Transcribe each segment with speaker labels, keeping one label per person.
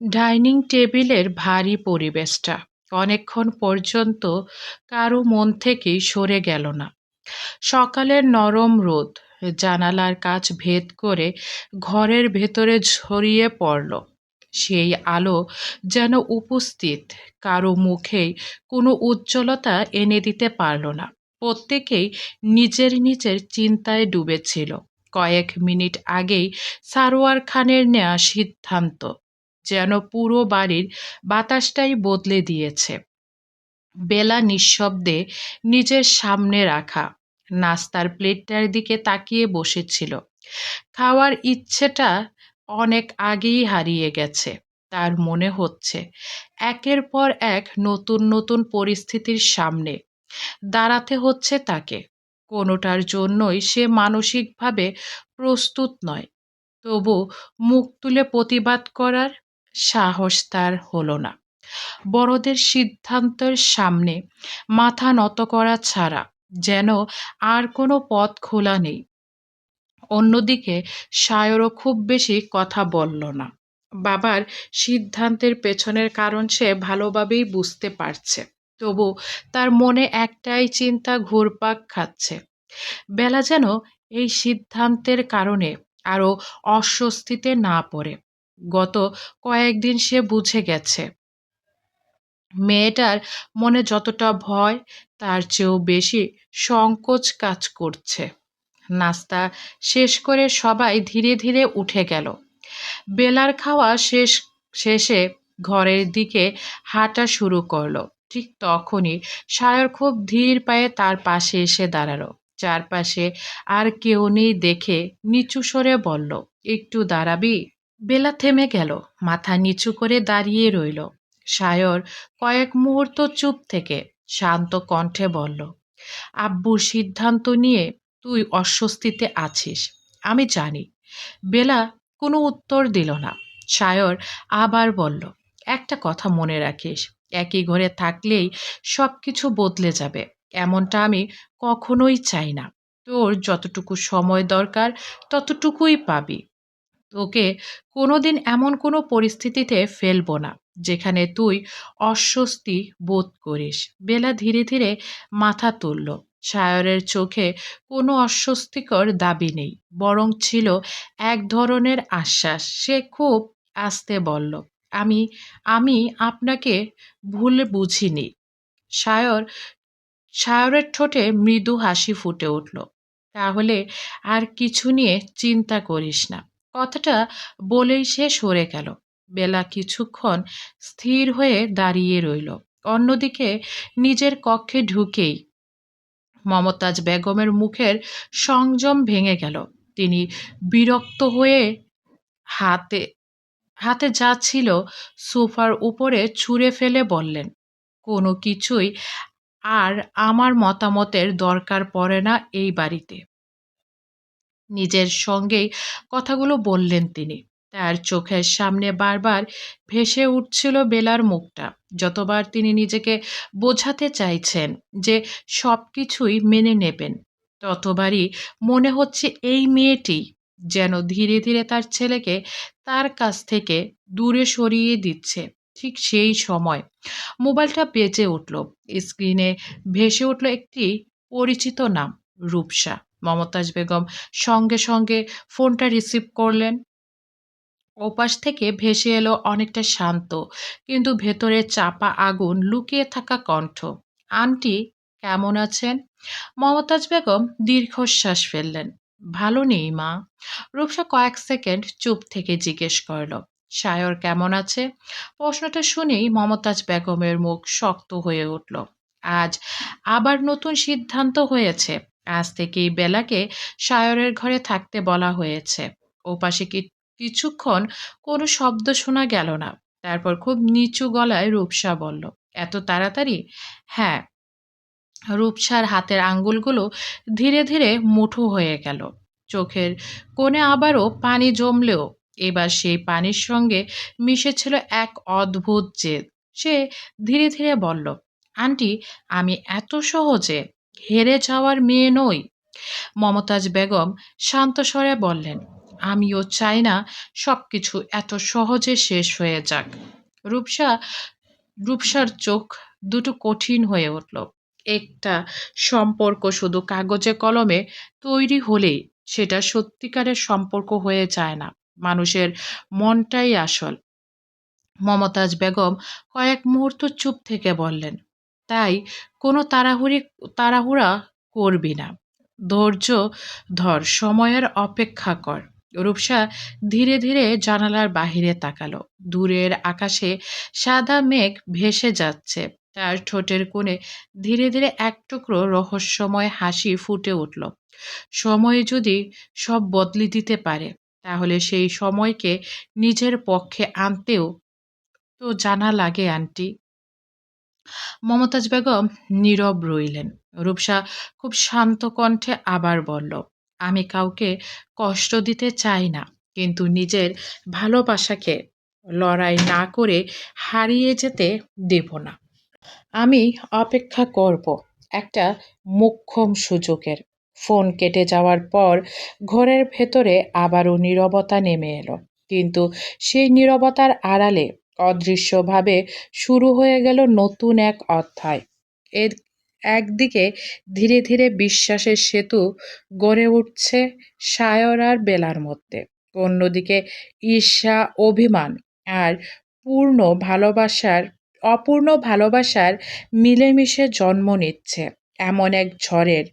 Speaker 1: Dining টেবিলের ভারী পরিবেশটা অনেকক্ষণ পর্যন্ত কারো মন থেকেই সরে গেল না। সকালের নরম রোদ জানালার কাচ ভেদ করে ঘরের ভেতরে ছড়িয়ে পড়ল। সেই আলো যেন উপস্থিত কারো মুখেই কোনো উজ্জ্বলতা এনে দিতে পারল না। প্রত্যেকেই নিজের নিজের চিন্তায় ডুবেছিল। কয়েক মিনিট আগেই সারোয়ার খানের নেয়া সিদ্ধান্ত যেন পুরো বাড়ির বাতাসটাই বদলে দিয়েছে। বেলা নিঃশব্দে নিজের সামনে রাখা নাস্তার প্লেটটার দিকে তাকিয়ে বসেছিল। খাওয়ার ইচ্ছেটা অনেক আগেই হারিয়ে গেছে। তার মনে হচ্ছে একের পর এক নতুন নতুন পরিস্থিতির সামনে দাঁড়াতে হচ্ছে তাকে। কোনোটার জন্যই সে মানসিকভাবে প্রস্তুত নয়। তবু মুখ তুলে প্রতিবাদ করার সাহস তার হলো না। বড়দের সিদ্ধান্তের সামনে মাথা নত করা ছাড়া যেন আর কোনো পথ খোলা নেই। অন্যদিকে সায়রও খুব বেশি কথা বলল না। বাবার সিদ্ধান্তের পেছনের কারণ সে ভালোভাবেই বুঝতে পারছে। তবু তার মনে একটাই চিন্তা ঘুরপাক খাচ্ছে। বেলা যেন এই সিদ্ধান্তের কারণে আরো অস্বস্তিতে না পড়ে। গত কয়েকদিন সে বুঝে গেছে মেয়েটার মনে যতটা ভয় তার চেয়েও বেশি সংকোচ কাজ করছে। নাস্তা শেষ করে সবাই ধীরে ধীরে উঠে গেল। বেলার খাওয়া শেষে ঘরের দিকে হাঁটা শুরু করলো। ঠিক তখনই সায়র খুব ধীর পায়ে তার পাশে এসে দাঁড়ালো। চারপাশে আর কেউ নেই দেখে নিচু স্বরে বলল, একটু দাঁড়াবি? বেলা থেমে গেল, মাথা নিচু করে দাঁড়িয়ে রইল। সায়র কয়েক মুহূর্ত চুপ থেকে শান্ত কণ্ঠে বলল, আব্বুর সিদ্ধান্ত নিয়ে তুই অস্বস্তিতে আছিস, আমি জানি। বেলা কোনো উত্তর দিল না। সায়র আবার বলল, একটা কথা মনে রাখিস, একই ঘরে থাকলেই সব কিছু বদলে যাবে এমনটা আমি কখনোই চাই না। তোর যতটুকু সময় দরকার ততটুকুই পাবি। তোকে কোনোদিন এমন কোনো পরিস্থিতিতে ফেলবো না যেখানে তুই অস্বস্তি বোধ করিস। বেলা ধীরে ধীরে মাথা তুলল। সায়রের চোখে কোনো অস্বস্তিকর দাবি নেই, বরং ছিল এক ধরনের আশ্বাস। সে খুব আস্তে বলল, আমি আমি আপনাকে ভুল বুঝিনি। সায়র সায়রের ঠোঁটে মৃদু হাসি ফুটে উঠল। তাহলে আর কিছু নিয়ে চিন্তা করিস না। কথাটা বলেই সে সরে গেল। বেলা কিছুক্ষণ স্থির হয়ে দাঁড়িয়ে রইল। অন্যদিকে নিজের কক্ষে ঢুকেই মমতাজ বেগমের মুখের সংযম ভেঙে গেল। তিনি বিরক্ত হয়ে হাতে হাতে যা ছিল সোফার উপরে ছুঁড়ে ফেলে বললেন, কোনো কিছুই আর আমার মতামতের দরকার পড়ে না এই বাড়িতে। নিজের সঙ্গেই কথাগুলো বললেন তিনি। তার চোখের সামনে বারবার ভেসে উঠছিল বেলার মুখটা। যতবার তিনি নিজেকে বোঝাতে চাইছেন যে সব কিছুই মেনে নেবেন, ততবারই মনে হচ্ছে এই মেয়েটি যেন ধীরে ধীরে তার ছেলেকে তার কাছ থেকে দূরে সরিয়ে দিচ্ছে। ঠিক সেই সময় মোবাইলটা বেজে উঠল। স্ক্রিনে ভেসে উঠল একটি পরিচিত নাম, রূপসা। মমতাজ বেগম সঙ্গে সঙ্গে ফোনটা রিসিভ করলেন। ওপাশ থেকে ভেসে এলো অনেকটা শান্ত কিন্তু ভেতরে চাপা আগুন লুকিয়ে থাকা কণ্ঠ। আন্টি, কেমন আছেন? মমতাজ বেগম দীর্ঘশ্বাস ফেললেন। ভালো নেই মা। রূপসা কয়েক সেকেন্ড চুপ থেকে জিজ্ঞেস করল, সায়র কেমন আছে? প্রশ্নটা শুনেই মমতাজ বেগমের মুখ শক্ত হয়ে উঠল। আজ আবার নতুন সিদ্ধান্ত হয়েছে। আজ থেকেই বেলাকে সায়রের ঘরে থাকতে বলা হয়েছে। ওপাশে কিছুক্ষণ কোনো শব্দ শোনা গেল না। তারপর খুব নিচু গলায় রূপসা বলল, এত তাড়াতাড়ি? হ্যাঁ। রূপসার হাতের আঙ্গুলগুলো ধীরে ধীরে মুঠো হয়ে গেল। চোখের কোণে আবারও পানি জমলেও এবার সেই পানির সঙ্গে মিশেছিল এক অদ্ভুত জেদ। সে ধীরে ধীরে বলল, আন্টি, আমি এত সহজে হেরে যাওয়ার মেয়ে নই। মমতাজ বেগম শান্ত স্বরে বললেন, আমিও চাই না সবকিছু এত সহজে শেষ হয়ে যাক। রূপসা রূপসার চোখ দুটো কঠিন হয়ে উঠল। একটা সম্পর্ক শুধু কাগজে কলমে তৈরি হলেই সেটা সত্যিকারের সম্পর্ক হয়ে যায় না। মানুষের মনটাই আসল। মমতাজ বেগম কয়েক মুহূর্ত চুপ থেকে বললেন, তাই কোনো তাড়াহুড়া করবি না। ধৈর্য ধর, সময়ের অপেক্ষা কর। রূপসা ধীরে ধীরে জানালার বাহিরে তাকালো। দূরের আকাশে সাদা মেঘ ভেসে যাচ্ছে। তার ঠোঁটের কোণে ধীরে ধীরে এক টুকরো রহস্যময় হাসি ফুটে উঠল। সময় যদি সব বদলে দিতে পারে, তাহলে সেই সময়কে নিজের পক্ষে আনতেও তো জানা লাগে আন্টি। মমতাজ বেগম নীরব রইলেন। রূপসা খুব শান্ত কণ্ঠে আবার বলল, আমি কাউকে কষ্ট দিতে চাই না, কিন্তু নিজের ভালোবাসাকে লড়াই না করে হারিয়ে যেতে দেব না। আমি অপেক্ষা করব একটা মোক্ষম সুযোগের। ফোন কেটে যাওয়ার পর ঘরের ভেতরে আবারও নীরবতা নেমে এলো। কিন্তু সেই নীরবতার আড়ালে অদৃশ্যভাবে শুরু হয়ে গেল নতুন এক অধ্যায়। এর একদিকে ধীরে ধীরে বিশ্বাসের সেতু গড়ে উঠছে সায়র আর বেলার মধ্যে। অন্যদিকে ঈর্ষা, অভিমান আর পূর্ণ ভালোবাসার অপূর্ণ ভালোবাসার মিলেমিশে জন্ম নিচ্ছে এমন এক ঝড়ের,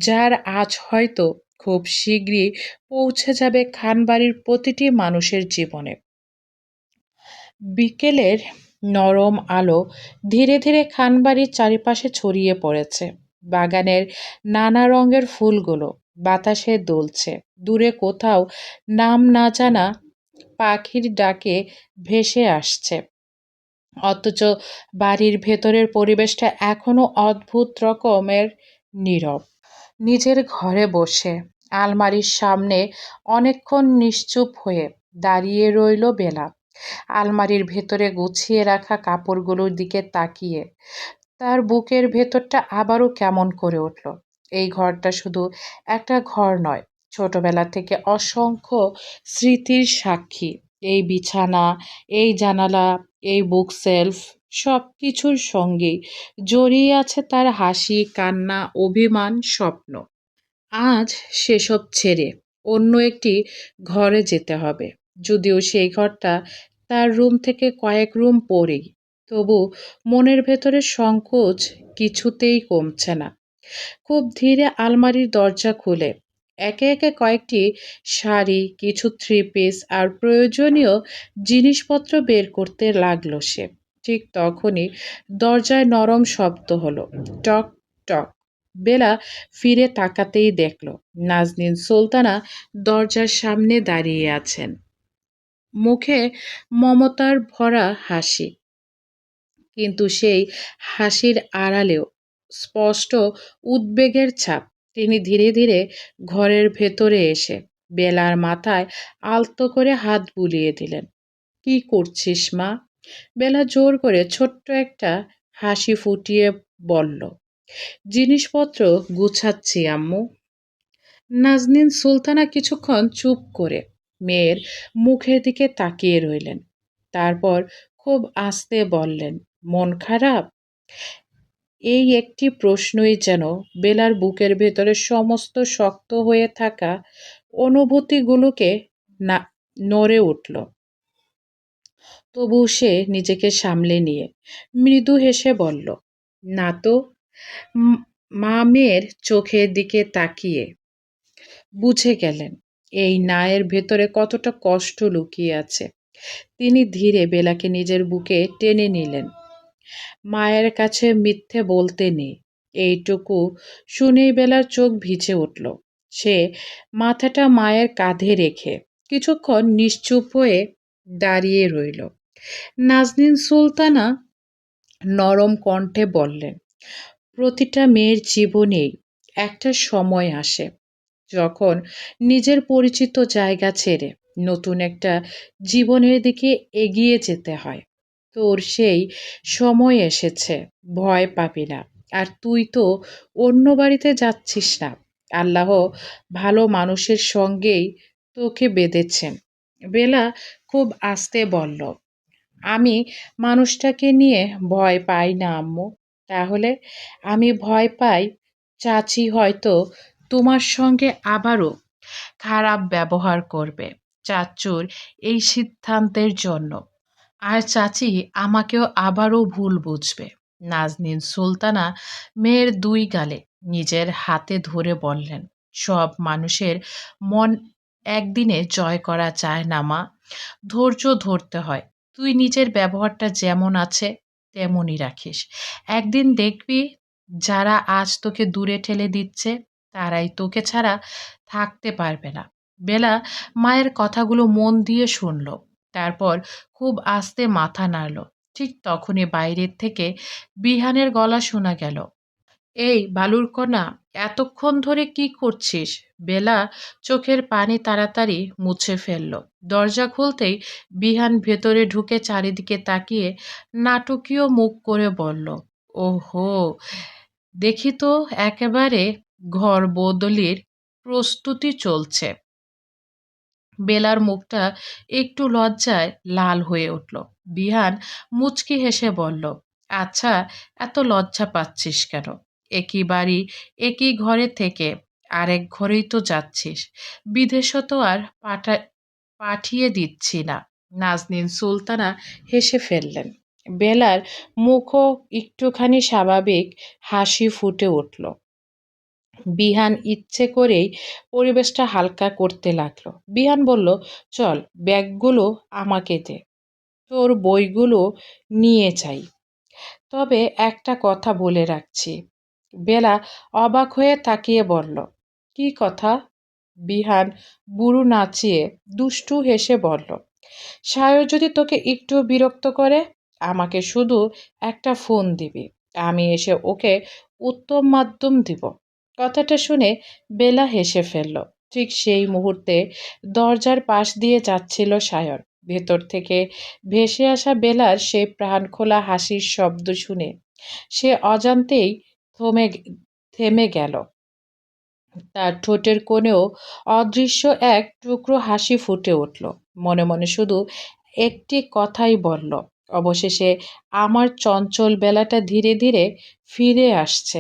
Speaker 1: যার আজ হয়তো খুব শীঘ্রই পৌঁছে যাবে খানবাড়ির প্রতিটি মানুষের জীবনে। বিকেলের নরম আলো ধীরে ধীরে খানবাড়ির চারিপাশে ছড়িয়ে পড়েছে। বাগানের নানা রঙের ফুলগুলো বাতাসে দুলছে। দূরে কোথাও নাম না জানা পাখির ডাকে ভেসে আসছে। অথচ বাড়ির ভেতরের পরিবেশটা এখনো অদ্ভুত রকমের নীরব। নিজের ঘরে বসে আলমারির সামনে অনেকক্ষণ নিশ্চুপ হয়ে দাঁড়িয়ে রইল বেলা। আলমারির ভেতরে গুছিয়ে রাখা কাপড়গুলোর দিকে তাকিয়ে তার বুকের ভেতরটা আবারও কেমন করে উঠল। এই ঘরটা শুধু একটা ঘর নয়, ছোটবেলা থেকে অসংখ্য স্মৃতির সাক্ষী। এই বিছানা, এই জানালা, এই বুক সেলফ, সব কিছুর সঙ্গেই জড়িয়ে আছে তার হাসি, কান্না, অভিমান, স্বপ্ন। আজ সেসব ছেড়ে অন্য একটি ঘরে যেতে হবে। যদিও সেই ঘরটা তার রুম থেকে কয়েক রুম পরেই, তবু মনের ভেতরে সংকোচ কিছুতেই কমছে না। খুব ধীরে আলমারির দরজা খুলে একে একে কয়েকটি শাড়ি, কিছু থ্রি পিস আর প্রয়োজনীয় জিনিসপত্র বের করতে লাগলো সে। ঠিক তখনই দরজায় নরম শব্দ হলো, টক টক। বেলা ফিরে তাকাতেই দেখল নাজনীন সুলতানা দরজার সামনে দাঁড়িয়ে আছেন, মুখে মমতার ভরা হাসি। কিন্তু সেই হাসির আড়ালেও স্পষ্ট উদ্বেগের ছাপ। তিনি ধীরে ধীরে ঘরের ভেতরে এসে বেলার মাথায় আলতো করে হাত বুলিয়ে দিলেন। কি করছিস মা? বেলা জোর করে ছোট্ট একটা হাসি ফুটিয়ে বলল, জিনিসপত্র গুছাচ্ছি আম্মু। নাজনীন সুলতানা কিছুক্ষণ চুপ করে মেয়ের মুখের দিকে তাকিয়ে রইলেন। তারপর খুব আস্তে বললেন, মন খারাপ? এই একটি প্রশ্নই যেন বেলার বুকের ভেতরে সমস্ত শক্ত হয়ে থাকা অনুভূতিগুলোকে না নড়ে উঠল। তবু সে নিজেকে সামলে নিয়ে মৃদু হেসে বলল, না তো। মা মেয়ের চোখের দিকে তাকিয়ে বুঝে গেলেন এই নায়ের ভেতরে কতটা কষ্ট লুকিয়ে আছে। তিনি ধীরে বেলাকে নিজের বুকে টেনে নিলেন। মায়ের কাছে মিথ্যে বলতে নেই, এইটুকু শুনেই বেলার চোখ ভিজে উঠল। সে মাথাটা মায়ের কাঁধে রেখে কিছুক্ষণ নিশ্চুপ হয়ে দাঁড়িয়ে রইল। নাজনীন সুলতানা নরম কণ্ঠে বললেন, প্রতিটা মেয়ের জীবনেই একটা সময় আসে যখন নিজের পরিচিত জায়গা ছেড়ে নতুন একটা জীবনের দিকে এগিয়ে যেতে হয়। তোর সেই সময় এসেছে, ভয় পাবি না। আর তুই তো অন্য বাড়িতে যাচ্ছিস না। আল্লাহ ভালো মানুষের সঙ্গেই তোকে বেঁধেছেন। বেলা খুব আস্তে বলল, আমি মানুষটাকে নিয়ে ভয় পাই না আম্মু। তাহলে? আমি ভয় পাই চাচি হয়তো তোমার সঙ্গে আবারও খারাপ ব্যবহার করবে চাচ্চুর এই সিদ্ধান্তের জন্য। আর চাচি আমাকেও আবারও ভুল বুঝবে। নাজনীন সুলতানা মেয়ের দুই গালে নিজের হাতে ধরে বললেন, সব মানুষের মন একদিনে জয় করা যায় না মা, ধৈর্য ধরতে হয়। তুই নিজের ব্যবহারটা যেমন আছে তেমনই রাখিস। একদিন দেখবি যারা আজ তোকে দূরে ঠেলে দিচ্ছে তারাই তোকে ছাড়া থাকতে পারবে না। বেলা মায়ের কথাগুলো মন দিয়ে শুনল, তারপর খুব আস্তে মাথা নাড়ল। ঠিক তখনই বাইরের থেকে বিহানের গলা শোনা গেল, এই বালুর কণা, এতক্ষণ ধরে কি করছিস? বেলা চোখের পানি তাড়াতাড়ি মুছে ফেলল। দরজা খুলতেই বিহান ভেতরে ঢুকে চারিদিকে তাকিয়ে নাটকীয় মুখ করে বলল, ওহো, দেখি তো একেবারে ঘর বদলির প্রস্তুতি চলছে। বেলার মুখটা একটু লজ্জায় লাল হয়ে উঠল। বিহান মুচকি হেসে বলল, আচ্ছা, এত লজ্জা পাচ্ছিস কেন? একই বাড়ি একই ঘরে থেকে আরেক ঘরেই তো যাচ্ছিস। বিদেশও তো আর পাঠিয়ে দিচ্ছি না। নাজনীন সুলতানা হেসে ফেললেন। বেলার মুখও একটুখানি স্বাভাবিক হাসি ফুটে উঠল। বিহান ইচ্ছে করেই পরিবেশটা হালকা করতে লাগলো। বিহান বলল, চল, ব্যাগগুলো আমাকে দে, তোর বইগুলো নিয়ে যাই। তবে একটা কথা বলে রাখছি। বেলা অবাক হয়ে তাকিয়ে বলল, কি কথা? বিহান বুড়ো নাচিয়ে দুষ্টু হেসে বলল, সায়র যদি তোকে একটু বিরক্ত করে, আমাকে শুধু একটা ফোন দিবি, আমি এসে ওকে উত্তম মাধ্যম দিব। কথাটা শুনে বেলা হেসে ফেলল। ঠিক সেই মুহূর্তে দরজার পাশ দিয়ে যাচ্ছিল সায়র। ভেতর থেকে ভেসে আসা বেলার সেই প্রাণখোলা হাসির শব্দ শুনে সে অজান্তেই থমে থেমে গেল। তার ঠোঁটের কোণেও অদৃশ্য এক টুকরো হাসি ফুটে উঠল। মনে মনে শুধু একটি কথাই বলল, অবশেষে আমার চঞ্চল বেলাটা ধীরে ধীরে ফিরে আসছে।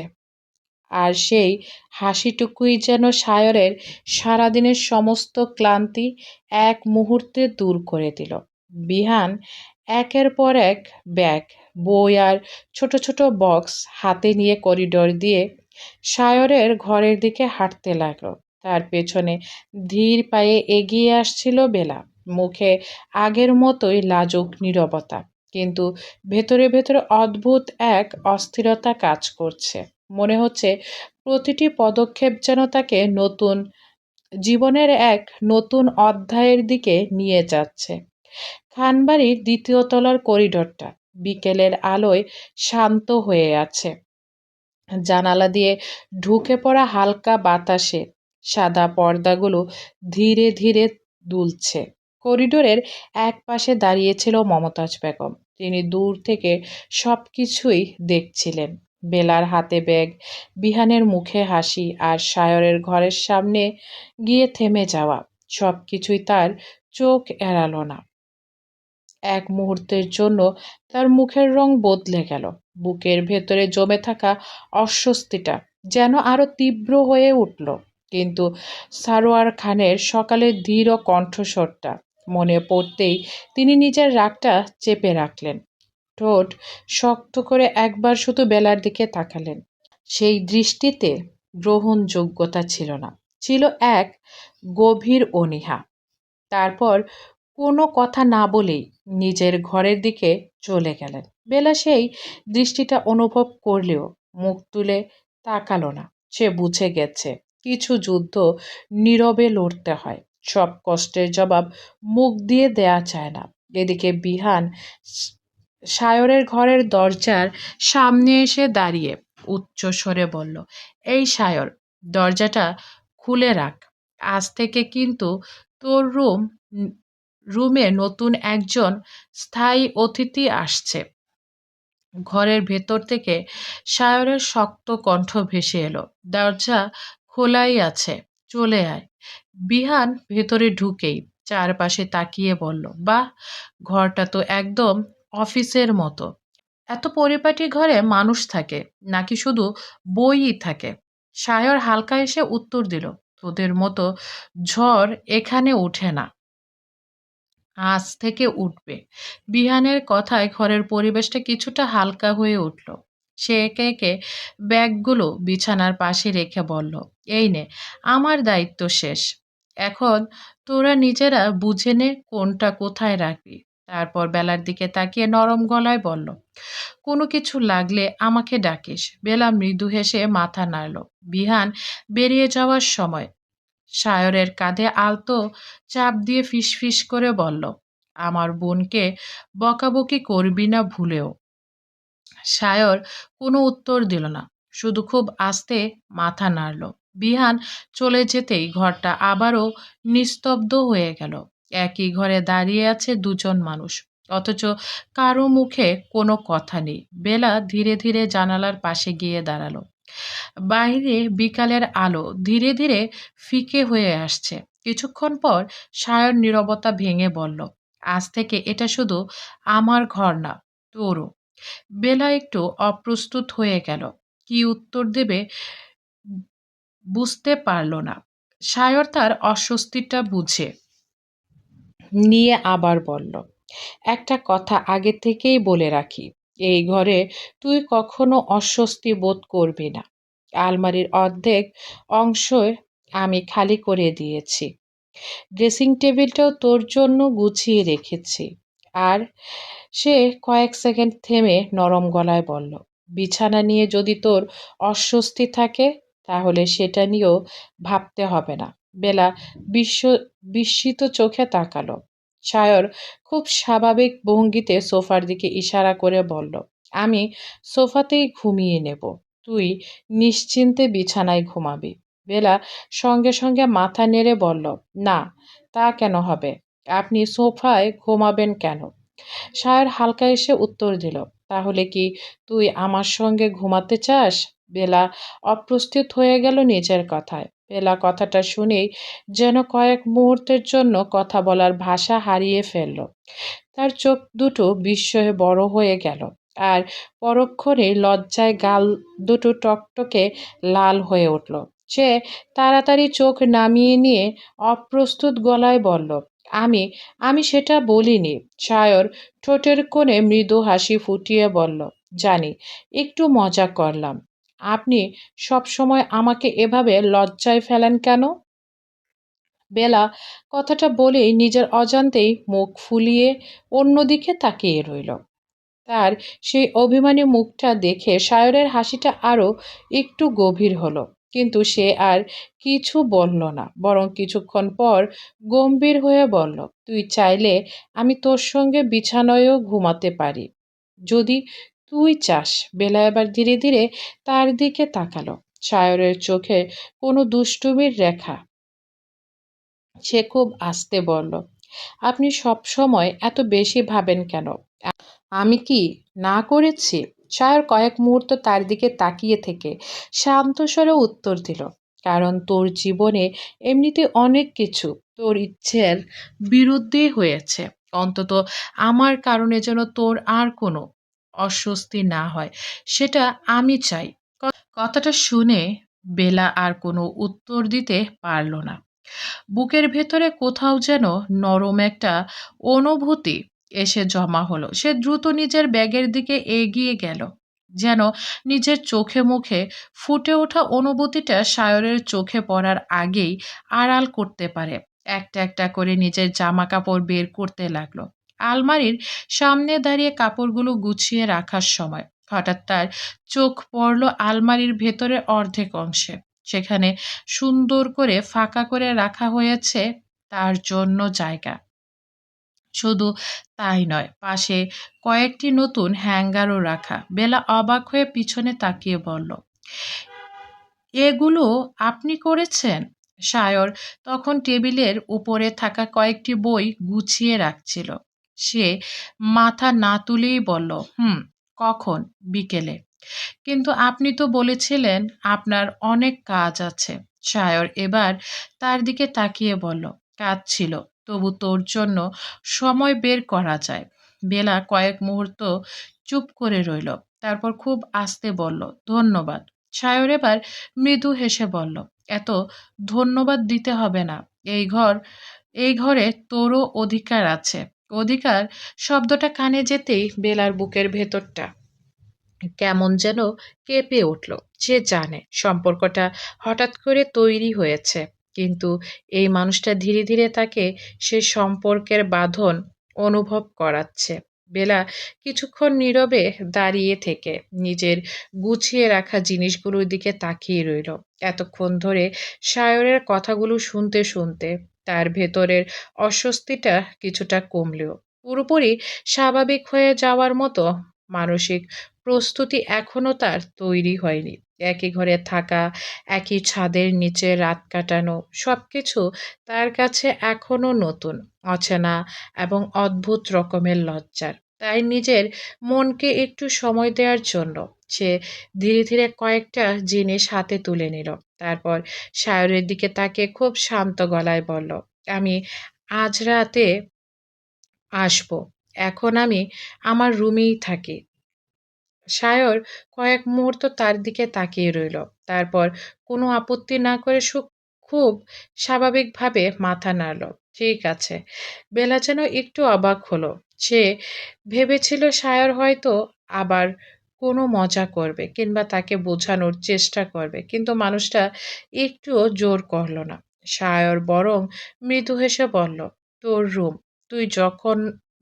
Speaker 1: আর সেই হাসিটুকুই যেন সায়রের সারাদিনের সমস্ত ক্লান্তি এক মুহূর্তে দূর করে দিল। বিহান একের পর এক ব্যাগ, বই আর ছোট ছোট বক্স হাতে নিয়ে করিডোর দিয়ে সায়রের ঘরের দিকে হাঁটতে লাগলো। তার পেছনে ধীর পায়ে এগিয়ে আসছিল বেলা, মুখে আগের মতোই লাজুক নীরবতা, কিন্তু ভেতরে ভেতরে অদ্ভুত এক অস্থিরতা কাজ করছে। মনে হচ্ছে প্রতিটি পদক্ষেপ যেন তাকে নতুন জীবনের এক নতুন অধ্যায়ের দিকে নিয়ে যাচ্ছে। খানবাড়ির দ্বিতীয় তলার করিডোরটা বিকেলের আলোয় শান্ত হয়ে আছে। জানালা দিয়ে ঢুকে পড়া হালকা বাতাসে সাদা পর্দাগুলো ধীরে ধীরে দুলছে। করিডোরের এক পাশে দাঁড়িয়েছিল মমতাজ বেগম। তিনি দূর থেকে সবকিছুই দেখছিলেন। বেলার হাতে ব্যাগ, বিহানের মুখে হাসি, আর সায়রের ঘরের সামনে গিয়ে থেমে যাওয়া, সবকিছুই তার চোখ এড়ালো না। এক মুহূর্তের জন্য তার মুখের রং বদলে গেল। বুকের ভেতরে জমে থাকা অস্বস্তিটা যেন আরো তীব্র হয়ে উঠল। কিন্তু সারোয়ার খানের সকালের ধীর কণ্ঠস্বরটা মনে পড়তেই তিনি নিজের রাগটা চেপে রাখলেন। ঠোঁট শক্ত করে একবার শুধু বেলার দিকে তাকালেন। সেই দৃষ্টিতে গ্রহণযোগ্যতা ছিল না, ছিল এক গভীর অনীহা। তারপর কোনো কথা না বলেই নিজের ঘরের দিকে চলে গেলেন। বেলা সেই দৃষ্টিটা অনুভব করলেও মুখ তুলে তাকালো না। সে বুঝে গেছে কিছু যুদ্ধ নীরবে লড়তে হয়, সব কষ্টের জবাব মুখ দিয়ে দেয়া যায় না। এদিকে বিহান সায়রের ঘরের দরজার সামনে এসে দাঁড়িয়ে উচ্চ স্বরে বলল, এই সায়র, দরজাটা খুলে রাখ। আজ থেকে কিন্তু তোর রুমে নতুন একজন স্থায়ী অতিথি আসছে। ঘরের ভেতর থেকে সায়রের শক্ত কণ্ঠ ভেসে এলো, দরজা খোলাই আছে, চলে আয়। বিহান ভেতরে ঢুকেই চারপাশে তাকিয়ে বলল, বাহ, ঘরটা তো একদম অফিসের মতো। এত পরিপাটি ঘরে মানুষ থাকে নাকি শুধু বইই থাকে? সায়র হালকা এসে উত্তর দিল, তোদের মতো ঝড় এখানে ওঠে না, আজ থেকে উঠবে। বিহানের কথায় ঘরের পরিবেশটা কিছুটা হালকা হয়ে উঠল। সে একে একে ব্যাগগুলো বিছানার পাশে রেখে বলল, এই নে, আমার দায়িত্ব শেষ। এখন তোরা নিজেরা বুঝে নে কোনটা কোথায় রাখবি। তারপর বেলার দিকে তাকিয়ে নরম গলায় বলল, কোনো কিছু লাগলে আমাকে ডাকিস। বেলা মৃদু হেসে মাথা নাড়ল। বিহান বেরিয়ে যাওয়ার সময় সায়রের কাঁধে আলতো চাপ দিয়ে ফিসফিস করে বলল, আমার বোনকে বকাবকি করবি না ভুলেও। সায়র কোনো উত্তর দিল না, শুধু খুব আস্তে মাথা নাড়ল। বিহান চলে যেতেই ঘরটা আবারও নিস্তব্ধ হয়ে গেল। একই ঘরে দাঁড়িয়ে আছে দুজন মানুষ, অথচ কারো মুখে কোনো কথা নেই। বেলা ধীরে ধীরে জানালার পাশে গিয়ে দাঁড়ালো। বাইরে বিকালের আলো ধীরে ধীরে ফিকে হয়ে আসছে। কিছুক্ষণ পর সায়র নীরবতা ভেঙে বলল, আজ থেকে এটা শুধু আমার ঘর না, তোরও। বেলা একটু অপ্রস্তুত হয়ে গেল, কি উত্তর দেবে বুঝতে পারল না। সায়র তার অস্বস্তিটা বুঝে নিয়ে আবার বলল, একটা কথা আগে থেকেই বলে রাখি, এই ঘরে তুই কখনো অস্বস্তি বোধ করবি না। আলমারির অর্ধেক অংশ আমি খালি করে দিয়েছি, ড্রেসিং টেবিলটাও তোর জন্য গুছিয়ে রেখেছি। আর সে কয়েক সেকেন্ড থেমে নরম গলায় বলল, বিছানা নিয়ে যদি তোর অস্বস্তি থাকে তাহলে সেটা নিয়েও ভাবতে হবে না। বেলা বিশ্ব বিস্মিত চোখে তাকালো। সায়র খুব স্বাভাবিক ভঙ্গিতে সোফার দিকে ইশারা করে বলল, আমি সোফাতেই ঘুমিয়ে নেব, তুই নিশ্চিন্তে বিছানায় ঘুমাবি। বেলা সঙ্গে সঙ্গে মাথা নেড়ে বলল, না, তা কেন হবে? আপনি সোফায় ঘুমাবেন কেন? সায়র হালকা এসে উত্তর দিল, তাহলে কি তুই আমার সঙ্গে ঘুমাতে চাস? বেলা অপ্রস্তুত হয়ে গেল নিজের কথায়। বেলা কথাটা শুনেই যেন কয়েক মুহূর্তের জন্য কথা বলার ভাষা হারিয়ে ফেলল। তার চোখ দুটো বিস্ময়ে বড় হয়ে গেল, আর পরক্ষণে লজ্জায় গাল দুটো টকটকে লাল হয়ে উঠল। সে তাড়াতাড়ি চোখ নামিয়ে নিয়ে অপ্রস্তুত গলায় বলল, আমি আমি সেটা বলিনি। সায়র ঠোঁটের কোণে মৃদু হাসি ফুটিয়ে বলল, জানি, একটু মজা করলাম। আপনি সবসময় আমাকে এভাবে লজ্জায় ফেলেন কেন? বেলা কথাটা বলেই নিজের অজান্তেই মুখ ফুলিয়ে অন্যদিকে তাকিয়ে রইল। তার সেই অভিমানী মুখটা দেখে সায়রের হাসিটা আরো একটু গভীর হলো, কিন্তু সে আর কিছু বলল না, বরং কিছুক্ষণ পর গম্ভীর হয়ে বলল, তুই চাইলে আমি তোর সঙ্গে বিছানায়ও ঘুমাতে পারি, যদি তুই চাস। বেলা এবার ধীরে ধীরে তার দিকে তাকালো। সায়রের চোখে কোনো দুষ্টুমির রেখা। সে খুব আস্তে বলল, আপনি সব সময় এত বেশি ভাবেন কেন? আমি কি না করেছি? সায়র কয়েক মুহূর্ত তার দিকে তাকিয়ে থেকে শান্ত স্বরে উত্তর দিল, কারণ তোর জীবনে এমনিতে অনেক কিছু তোর ইচ্ছের বিরুদ্ধেই হয়েছে। অন্তত আমার কারণে যেন তোর আর কোনো অস্বস্তি না হয়, সেটা আমি চাই। কথাটা শুনে বেলা আর কোনো উত্তর দিতে পারল না। বুকের ভেতরে কোথাও যেন নরম একটা অনুভূতি এসে জমা হলো। সে দ্রুত নিজের ব্যাগের দিকে এগিয়ে গেল, যেন নিজের চোখে মুখে ফুটে ওঠা অনুভূতিটা সায়রের চোখে পড়ার আগেই আড়াল করতে পারে। একটা একটা করে নিজের জামা কাপড় বের করতে লাগলো। আলমারির সামনে দাঁড়িয়ে কাপড়গুলো গুছিয়ে রাখার সময় হঠাৎ তার চোখ পড়ল আলমারির ভেতরের অর্ধেক অংশে। সেখানে সুন্দর করে ফাঁকা করে রাখা হয়েছে তার জন্য জায়গা। শুধু তাই নয়, পাশে কয়েকটি নতুন হ্যাঙ্গারও রাখা। বেলা অবাক হয়ে পিছনে তাকিয়ে বলল, এগুলো আপনি করেছেন? সায়র তখন টেবিলের উপরে থাকা কয়েকটি বই গুছিয়ে রাখছিল। সে মাথা না তুলেই বলল, কখন? বিকেলে। কিন্তু আপনি তো বলেছিলেন আপনার অনেক কাজ আছে। সায়র এবার তার দিকে তাকিয়ে বলল, কাজ ছিল, তবু তোর জন্য সময় বের করা যায়। বেলা কয়েক মুহূর্ত চুপ করে রইল, তারপর খুব আস্তে বলল, ধন্যবাদ। সায়র এবার মৃদু হেসে বলল, এত ধন্যবাদ দিতে হবে না। এই ঘর এই ঘরে তোরও অধিকার আছে। অধিকার শব্দটা কানে যেতেই বেলার বুকের ভেতরটা কেমন যেন কেঁপে উঠল। সে জানে সম্পর্কটা হঠাৎ করে তৈরি হয়েছে, কিন্তু এই মানুষটা ধীরে ধীরে তাকে সে সম্পর্কের বাঁধন অনুভব করাচ্ছে। বেলা কিছুক্ষণ নীরবে দাঁড়িয়ে থেকে নিজের গুছিয়ে রাখা জিনিসগুলোর দিকে তাকিয়ে রইল। এতক্ষণ ধরে সায়রের কথাগুলো শুনতে শুনতে তার ভেতরের অস্বস্তিটা কিছুটা কমলেও পুরোপুরি স্বাভাবিক হয়ে যাওয়ার মতো মানসিক প্রস্তুতি এখনো তার তৈরি হয়নি। একই ঘরে থাকা, একই ছাদের নিচে রাত কাটানো, সবকিছু তার কাছে এখনো নতুন, অচেনা এবং অদ্ভুত রকমের লজ্জার। তাই নিজের মনকে একটু সময় দেওয়ার জন্য সে ধীরে ধীরে কয়েকটা জিনিস হাতে তুলে নিল। তারপর সায়রের দিকে তাকে খুব শান্ত গলায় বলল, আমি আজ রাতে আসবো। এখন আমি আমার রুমেই থাকি। সায়র কয়েক মুহূর্ত তার দিকে তাকিয়ে রইল, তারপর কোনো আপত্তি না করে খুব স্বাভাবিকভাবে মাথা নাড়ল। ঠিক আছে। বেলা যেন একটু অবাক হলো। সে ভেবেছিল সায়র হয়তো আবার কোনো মজা করবে কিংবা তাকে বোঝানোর চেষ্টা করবে, কিন্তু মানুষটা একটুও জোর করল না। সায়র বরং মৃদু হেসে বলল, তোর রুম, তুই যখন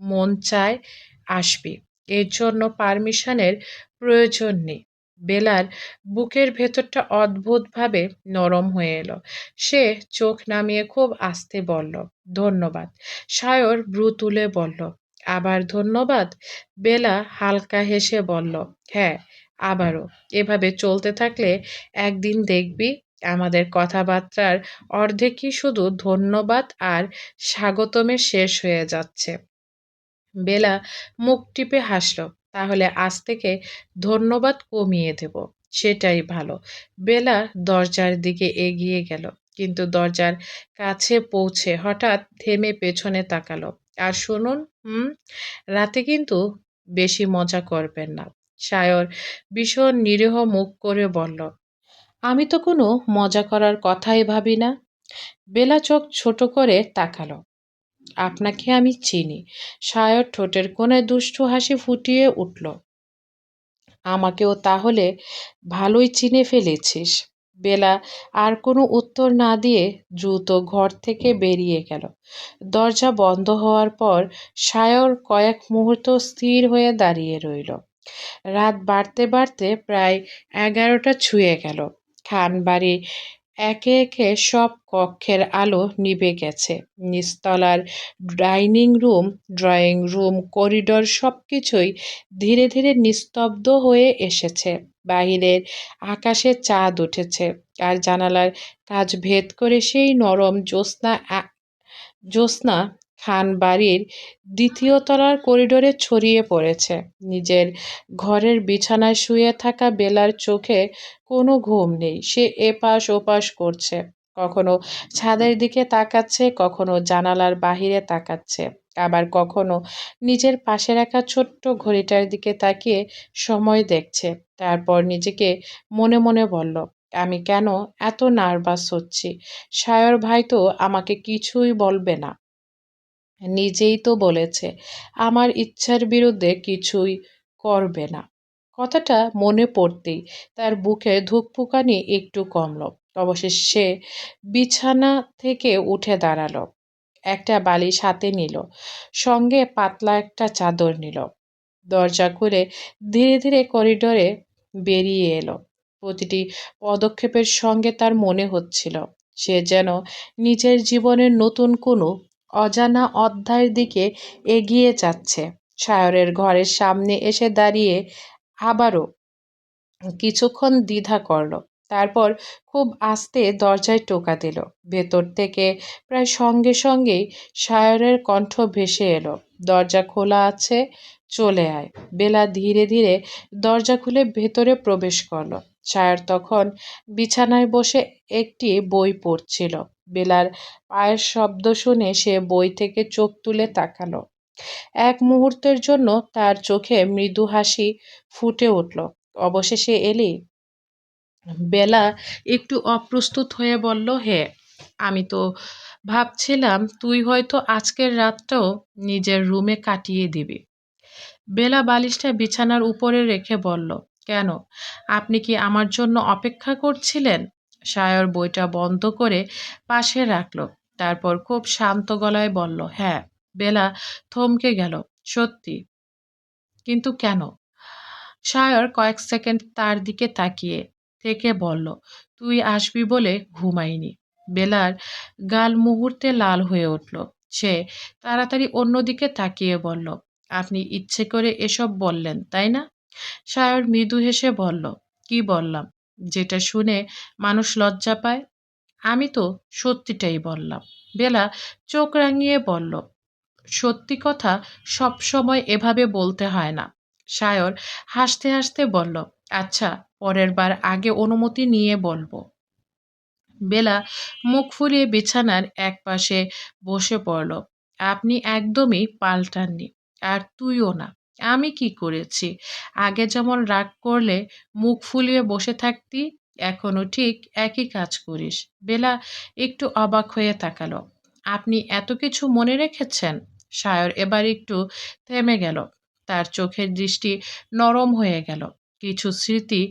Speaker 1: মন চায় আসবি। এর জন্য পারমিশনের প্রয়োজন নেই। বেলার বুকের ভেতরটা অদ্ভুতভাবে নরম হয়ে এলো। সে চোখ নামিয়ে খুব আস্তে বলল, ধন্যবাদ। সায়র ভ্রু তুলে বলল, আবার ধন্যবাদ? বেলা হালকা হেসে বলল, হ্যাঁ, আবারও। এভাবে চলতে থাকলে একদিন দেখবি আমাদের কথাবার্তার অর্ধেকই শুধু ধন্যবাদ আর স্বাগতমে শেষ হয়ে যাচ্ছে। বেলা মুখ টিপে হাসল, তাহলে আজ থেকে ধন্যবাদ কমিয়ে দেব। সেটাই ভালো। বেলা দরজার দিকে এগিয়ে গেল, কিন্তু দরজার কাছে পৌঁছে হঠাৎ থেমে পেছনে তাকালো। আর শুনুন, রাতে কিন্তু বেশি মজা করবেন না। সায়র ভীষণ নিরীহ মুখ করে বলল, আমি তো কোনো মজা করার কথাই ভাবি না। বেলা চোখ ছোট করে তাকালো, আপনাকে আমি চিনি। সায়র ঠোঁটের কোণে দুষ্টু হাসি ফুটিয়ে উঠল, আমাকেও তাহলে ভালোই চিনে ফেলেছিস। বেলা আর কোনো উত্তর না দিয়ে দ্রুত ঘর থেকে বেরিয়ে গেল। দরজা বন্ধ হওয়ার পর সায়র কয়েক মুহূর্ত স্থির হয়ে দাঁড়িয়ে রইল। রাত বাড়তে বাড়তে প্রায় 11টা ছুঁয়ে গেল। খানবাড়ির একে একে সব কক্ষের আলো নিভে গেছে। নিচতলার dining room, drawing room, corridor সবকিছুই ধীরে ধীরে নিস্তব্ধ হয়ে এসেছে। বাহিরের আকাশে চাঁদ উঠেছে, আর জানালার কাঁচ ভেদ করে সেই নরম জ্যোৎস্না খান বাড়ির দ্বিতীয় তলার করিডোরে ছড়িয়ে পড়েছে। নিজের ঘরের বিছানায় শুয়ে থাকা বেলার চোখে কোনো ঘুম নেই। সে এপাশ ওপাশ করছে, কখনো ছাদের দিকে তাকাচ্ছে, কখনো জানালার বাহিরে তাকাচ্ছে, আবার কখনো নিজের পাশে রাখা ছোট্ট ঘড়িটার দিকে তাকিয়ে সময় দেখছে। তারপর নিজেকে মনে মনে বলল, আমি কেন এত নার্ভাস হচ্ছি? সায়র ভাই তো আমাকে কিছুই বলবে না, নিজেই তো বলেছে আমার ইচ্ছার বিরুদ্ধে কিছুই করবে না। কথাটা মনে পড়তেই তার বুকে ধুকপুকানি একটু কমল। অবশেষে সে বিছানা থেকে উঠে দাঁড়ালো, একটা বালিশ হাতে নিল, সঙ্গে পাতলা একটা চাদর নিল। দরজা খুলে ধীরে ধীরে করিডোরে বেরিয়ে এলো। প্রতিটি পদক্ষেপের সঙ্গে তার মনে হচ্ছিল সে যেন নিজের জীবনের নতুন কোনো অজানা অধ্যায়ের দিকে এগিয়ে যাচ্ছে। সায়রের ঘরের সামনে এসে দাঁড়িয়ে আবারও কিছুক্ষণ দ্বিধা করল, তারপর খুব আস্তে দরজায় টোকা দিল। ভেতর থেকে প্রায় সঙ্গে সঙ্গেই সায়রের কণ্ঠ ভেসে এলো, দরজা খোলা আছে, চলে আয়। বেলা ধীরে ধীরে দরজা খুলে ভেতরে প্রবেশ করলো। সায়র তখন বিছানায় বসে একটি বই পড়ছিল। বেলার পায়ের শব্দ শুনে সে বই থেকে চোখ তুলে তাকালো। এক মুহূর্তের জন্য তার চোখে মৃদু হাসি ফুটে উঠল। অবশেষে এলি? বেলা একটু অপ্রস্তুত হয়ে বলল, হ্যাঁ। আমি তো ভাবছিলাম তুই হয়তো আজকের রাতটাও নিজের রুমে কাটিয়ে দিবি। বেলা বালিশটা বিছানার উপরে রেখে বলল, কেন? আপনি কি আমার জন্য অপেক্ষা করছিলেন? সায়র বইটা বন্ধ করে পাশে রাখল। তারপর খুব শান্ত গলায় বলল, হ্যাঁ। বেলা থমকে গেল। সত্যি? কিন্তু কেন? সায়র কয়েক সেকেন্ড তার দিকে তাকিয়ে থেকে বলল, তুই আসবি বলে ঘুমাইনি। বেলার গাল মুহূর্তে লাল হয়ে উঠল। সে তাড়াতাড়ি অন্যদিকে তাকিয়ে বলল, আপনি ইচ্ছে করে এসব বললেন তাই না? সায়র মৃদু হেসে বলল, কি বললাম যেটা শুনে মানুষ লজ্জা পায়? আমি তো সত্যিটাই বললাম। বেলা চোখ রাঙিয়ে বলল, সত্যি কথা সব সময় এভাবে বলতে হয় না। সায়র হাসতে হাসতে বলল, আচ্ছা, পরের বার আগে অনুমতি নিয়ে বলবো। বেলা মুখ ফুলিয়ে বিছানার একপাশে বসে পড়ল। আপনি একদমই পাল্টাননি। আর তুইও না। আমি কি করেছি? আগে যেমন রাগ করলে মুখ ফুলিয়ে বসে থাকতি, এখনো ঠিক একই কাজ করিস। বেলা একটু অবাক হয়ে তাকালো। আপনি এত কিছু মনে রেখেছেন? সায়র এবার একটু থেমে গেল। তার চোখের দৃষ্টি নরম হয়ে গেল। কিছু স্মৃতি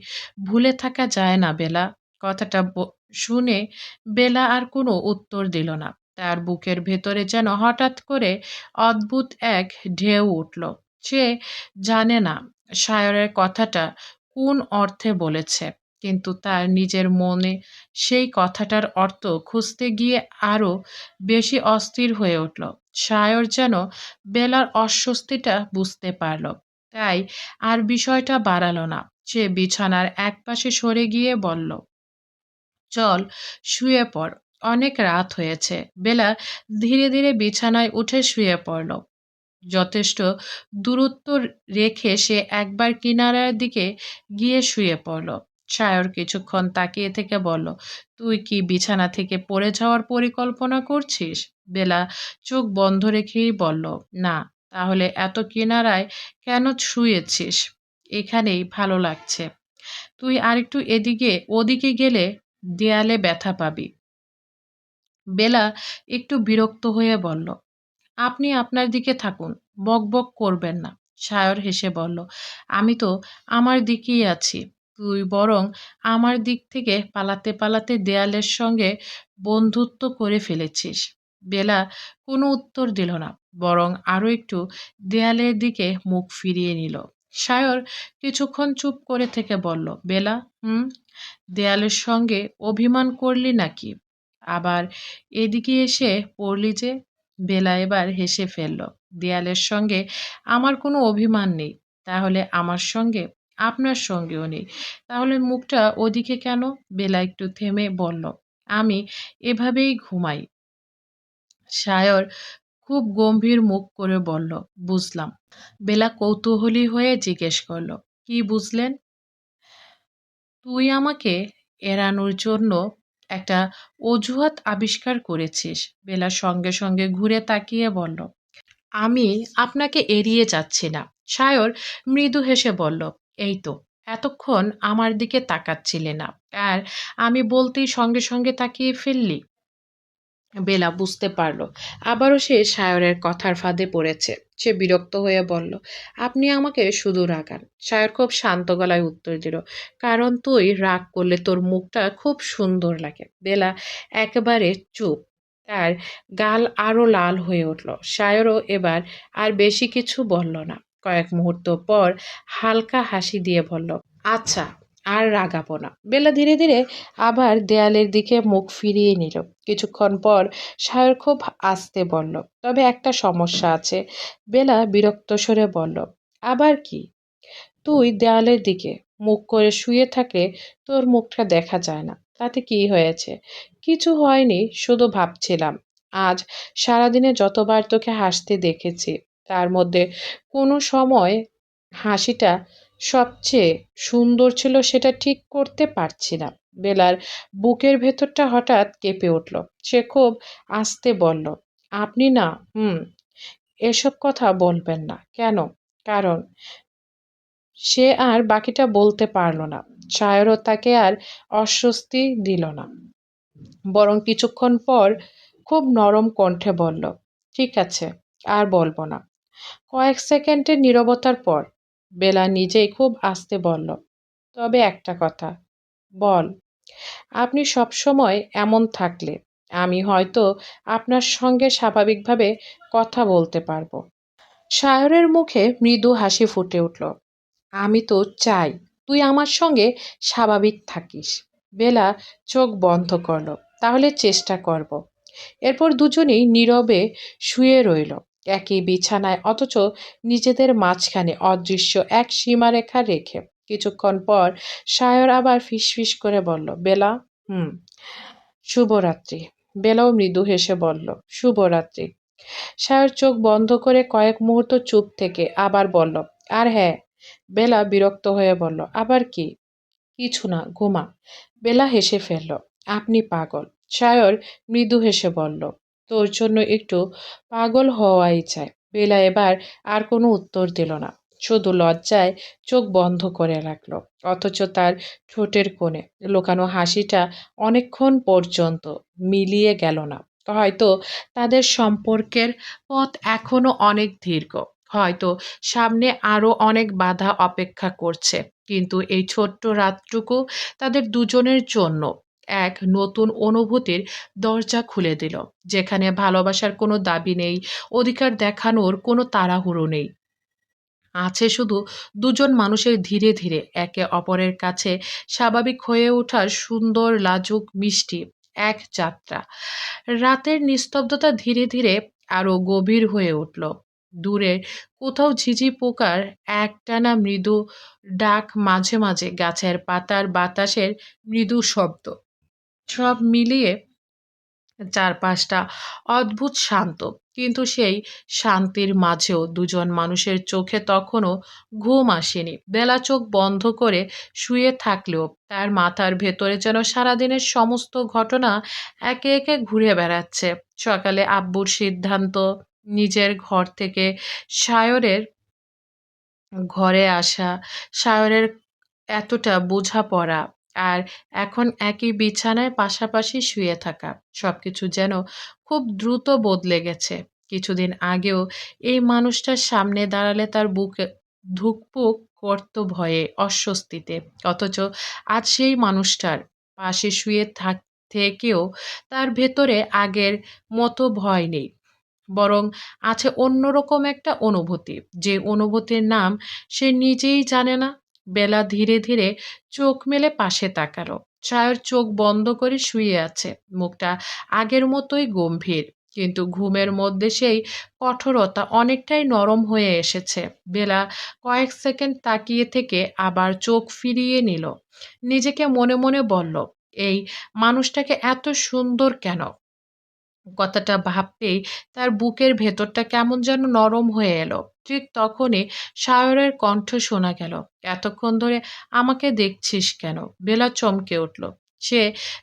Speaker 1: ভুলে থাকা যায় না বেলা। কথাটা শুনে বেলা আর কোনো উত্তর দিল না। তার বুকের ভেতরে যেন হঠাৎ করে অদ্ভুত এক ঢেউ উঠল। সে জানে না সায়রের কথাটা কোন অর্থে বলেছে, কিন্তু তার নিজের মনে সেই কথাটার অর্থ খুঁজতে গিয়ে আরো বেশি অস্থির হয়ে উঠল। সায়র যেন বেলার অস্বস্তিটা বুঝতে পারল, তাই আর বিষয়টা বাড়ালো না। সে বিছানার একপাশে সরে গিয়ে বলল, চল শুয়ে পড়, অনেক রাত হয়েছে। বেলা ধীরে ধীরে বিছানায় উঠে শুয়ে পড়ল। যথেষ্ট দূরত্ব রেখে সে একবার কিনারার দিকে গিয়ে শুয়ে পড়ল। সায়র কিছুক্ষণ তাকিয়ে থেকে বলল, তুই কি বিছানা থেকে পড়ে যাওয়ার পরিকল্পনা করছিস? বেলা চোখ বন্ধ রেখেই বলল, না। তাহলে এত কিনারায় কেন শুয়েছিস? এখানেই ভালো লাগছে। তুই আরেকটু ওদিকে গেলে দেয়ালে ব্যথা পাবি। বেলা একটু বিরক্ত হয়ে বলল, আপনি আপনার দিকে থাকুন, বকবক করবেন না। সায়র হেসে বলল, আমি তো আমার দিকেই আছি। তুই বরং আমার দিক থেকে পালাতে পালাতে দেয়ালের সঙ্গে বন্ধুত্ব করে ফেলেছিস। বেলা কোনো উত্তর দিল না, বরং আরো একটু দেয়ালের দিকে মুখ ফিরিয়ে নিল। সায়র কিছুক্ষণ চুপ করে থেকে বলল, বেলা, দেয়ালের সঙ্গে অভিমান করলি নাকি? আবার এদিকে এসে পড়লি যে? বেলা এবার হেসে ফেলল। দেয়ালের সঙ্গে আমার কোনো অভিমান নেই। তাহলে আমার সঙ্গে? আপনার সঙ্গেও নেই। তাহলে মুখটা ওদিকে কেন? বেলা একটু থেমে বলল, আমি এভাবেই ঘুমাই। সায়র খুব গম্ভীর মুখ করে বলল, বুঝলাম। বেলা কৌতূহলী হয়ে জিজ্ঞেস করল, কি বুঝলেন? তুই আমাকে এড়ানোর জন্য একটা অজুহাত আবিষ্কার করেছিস। বেলা সঙ্গে সঙ্গে ঘুরে তাকিয়ে বলল, আমি আপনাকে এড়িয়ে যাচ্ছি না। সায়র মৃদু হেসে বলল, এই তো এতক্ষণ আমার দিকে তাকাচ্ছিলে না, আর আমি বলতেই সঙ্গে সঙ্গে তাকিয়ে ফেললি। বেলা বুঝতে পারল আবারও সে সায়রের কথার ফাঁদে পড়েছে। সে বিরক্ত হয়ে বলল, আপনি আমাকে শুধু রাগান। সায়র খুব শান্ত গলায় উত্তর দিল, কারণ তুই রাগ করলে তোর মুখটা খুব সুন্দর লাগে। বেলা একেবারে চুপ। তার গাল আরো লাল হয়ে উঠল। সায়রও এবার আর বেশি কিছু বলল না। কয়েক মুহূর্ত পর হালকা হাসি দিয়ে বলল, আচ্ছা, আর রাগাবো না। বেলা ধীরে ধীরে আবার দেয়ালের দিকে মুখ ফিরিয়ে নিল। কিছুক্ষণ পর সায়র খুব আস্তে বলল, তবে একটা সমস্যা আছে। বেলা বিরক্ত স্বরে বলল, আবার কি? তুই দেয়ালের দিকে মুখ করে শুয়ে থাকলে তোর মুখটা দেখা যায় না, তাতে কি হয়েছে? কিছু হয়নি, শুধু ভাবছিলাম আজ সারাদিনে যতবার তোকে হাসতে দেখেছি তার মধ্যে কোনো সময় হাসিটা সবচেয়ে সুন্দর ছিল সেটা ঠিক করতে পারছি না। বেলার বুকের ভেতরটা হঠাৎ কেঁপে উঠল। সে খুব আস্তে বলল, আপনি না, হুম, এসব কথা বলবেন না। কেন? কারণ সে আর বাকিটা বলতে পারল না। সায়রও তাকে আর অস্বস্তি দিল না, বরং কিছুক্ষণ পর খুব নরম কণ্ঠে বলল, ঠিক আছে, আর বলবো না। কয়েক সেকেন্ডের নীরবতার পর বেলা নিজেই খুব আস্তে বলল, তবে একটা কথা। বল। আপনি সবসময় এমন থাকলে আমি হয়তো আপনার সঙ্গে স্বাভাবিকভাবে কথা বলতে পারবো। সায়রের মুখে মৃদু হাসি ফুটে উঠল। আমি তো চাই তুই আমার সঙ্গে স্বাভাবিক থাকিস। বেলা চোখ বন্ধ করল। তাহলে চেষ্টা করব। এরপর দুজনেই নীরবে শুয়ে রইল একই বিছানায়, অথচ নিজেদের মাঝখানে অদৃশ্য এক সীমারেখা রেখে। কিছুক্ষণ পর সায়র আবার ফিসফিস করে বলল, বেলা, হুম, শুভরাত্রি। বেলাও মৃদু হেসে বলল, শুভরাত্রি। সায়র চোখ বন্ধ করে কয়েক মুহূর্ত চুপ থেকে আবার বলল, আর হ্যাঁ। বেলা বিরক্ত হয়ে বলল, আবার কি? কিছু না, ঘুমা। বেলা হেসে ফেলল, আপনি পাগল। সায়র মৃদু হেসে বলল, তোর জন্য একটু পাগল হওয়াই চাই। বেলা এবার আর কোনো উত্তর দিল না, শুধু লজ্জায় চোখ বন্ধ করে রাখলো। অথচ তার ঠোঁটের কোণে লুকানো হাসিটা অনেকক্ষণ পর্যন্ত মিলিয়ে গেল না। হয়তো তাদের সম্পর্কের পথ এখনো অনেক দীর্ঘ, হয়তো সামনে আরো অনেক বাধা অপেক্ষা করছে, কিন্তু এই ছোট্ট রাতটুকু তাদের দুজনের জন্য এক নতুন অনুভূতির দরজা খুলে দিল, যেখানে ভালোবাসার কোনো দাবি নেই, অধিকার দেখানোর কোনো তাড়াহুড়ো নেই। আছে শুধু দুজন মানুষের ধীরে ধীরে একে অপরের কাছে স্বাভাবিক হয়ে ওঠার সুন্দর, লাজুক, মিষ্টি এক যাত্রা। রাতের নিস্তব্ধতা ধীরে ধীরে আরো গভীর হয়ে উঠল। দূরে কোথাও ঝিঝি পোকার একটানা মৃদু ডাক, মাঝে মাঝে গাছের পাতার বাতাসের মৃদু শব্দ, সব মিলিয়ে চারপাশটা অদ্ভুত শান্ত। কিন্তু সেই শান্তির মাঝেও দুজন মানুষের চোখে তখনও ঘুম আসেনি। বেলা চোখ বন্ধ করে শুয়ে থাকলেও তার মাথার ভেতরে যেন সারাদিনের সমস্ত ঘটনা একে একে ঘুরে বেড়াচ্ছে। সকালে আব্বুর সিদ্ধান্ত, নিজের ঘর থেকে সায়রের ঘরে আসা, সায়রের এতটা বোঝাপড়া, আর এখন একই বিছানায় পাশাপাশি শুয়ে থাকা, সবকিছু যেন খুব দ্রুত বদলে গেছে। কিছুদিন আগেও এই মানুষটার সামনে দাঁড়ালে তার বুকে ধুকপুক করত ভয়ে, অস্বস্তিতে। অথচ আজ সেই মানুষটার পাশে শুয়ে থেকেও তার ভেতরে আগের মতো ভয় নেই, বরং আছে অন্যরকম একটা অনুভূতি, যে অনুভূতির নাম সে নিজেই জানে না। বেলা ধীরে ধীরে চোখ মেলে পাশে তাকালো। ছায়ার চোখ বন্ধ করে শুয়ে আছে, মুখটা আগের মতোই গম্ভীর, কিন্তু ঘুমের মধ্যে সেই কঠোরতা অনেকটাই নরম হয়ে এসেছে। বেলা কয়েক সেকেন্ড তাকিয়ে থেকে আবার চোখ ফিরিয়ে নিল। নিজেকে মনে মনে বলল, এই মানুষটাকে এত সুন্দর কেন? কথাটা ভাবতেই তার বুকের ভেতরটা কেমন যেন নরম হয়ে এলো। ঠিক তখনই সায়রের কণ্ঠ শোনা গেল, এতক্ষণ ধরে আমাকে দেখছিস কেন? বেলা চমকে উঠল। সে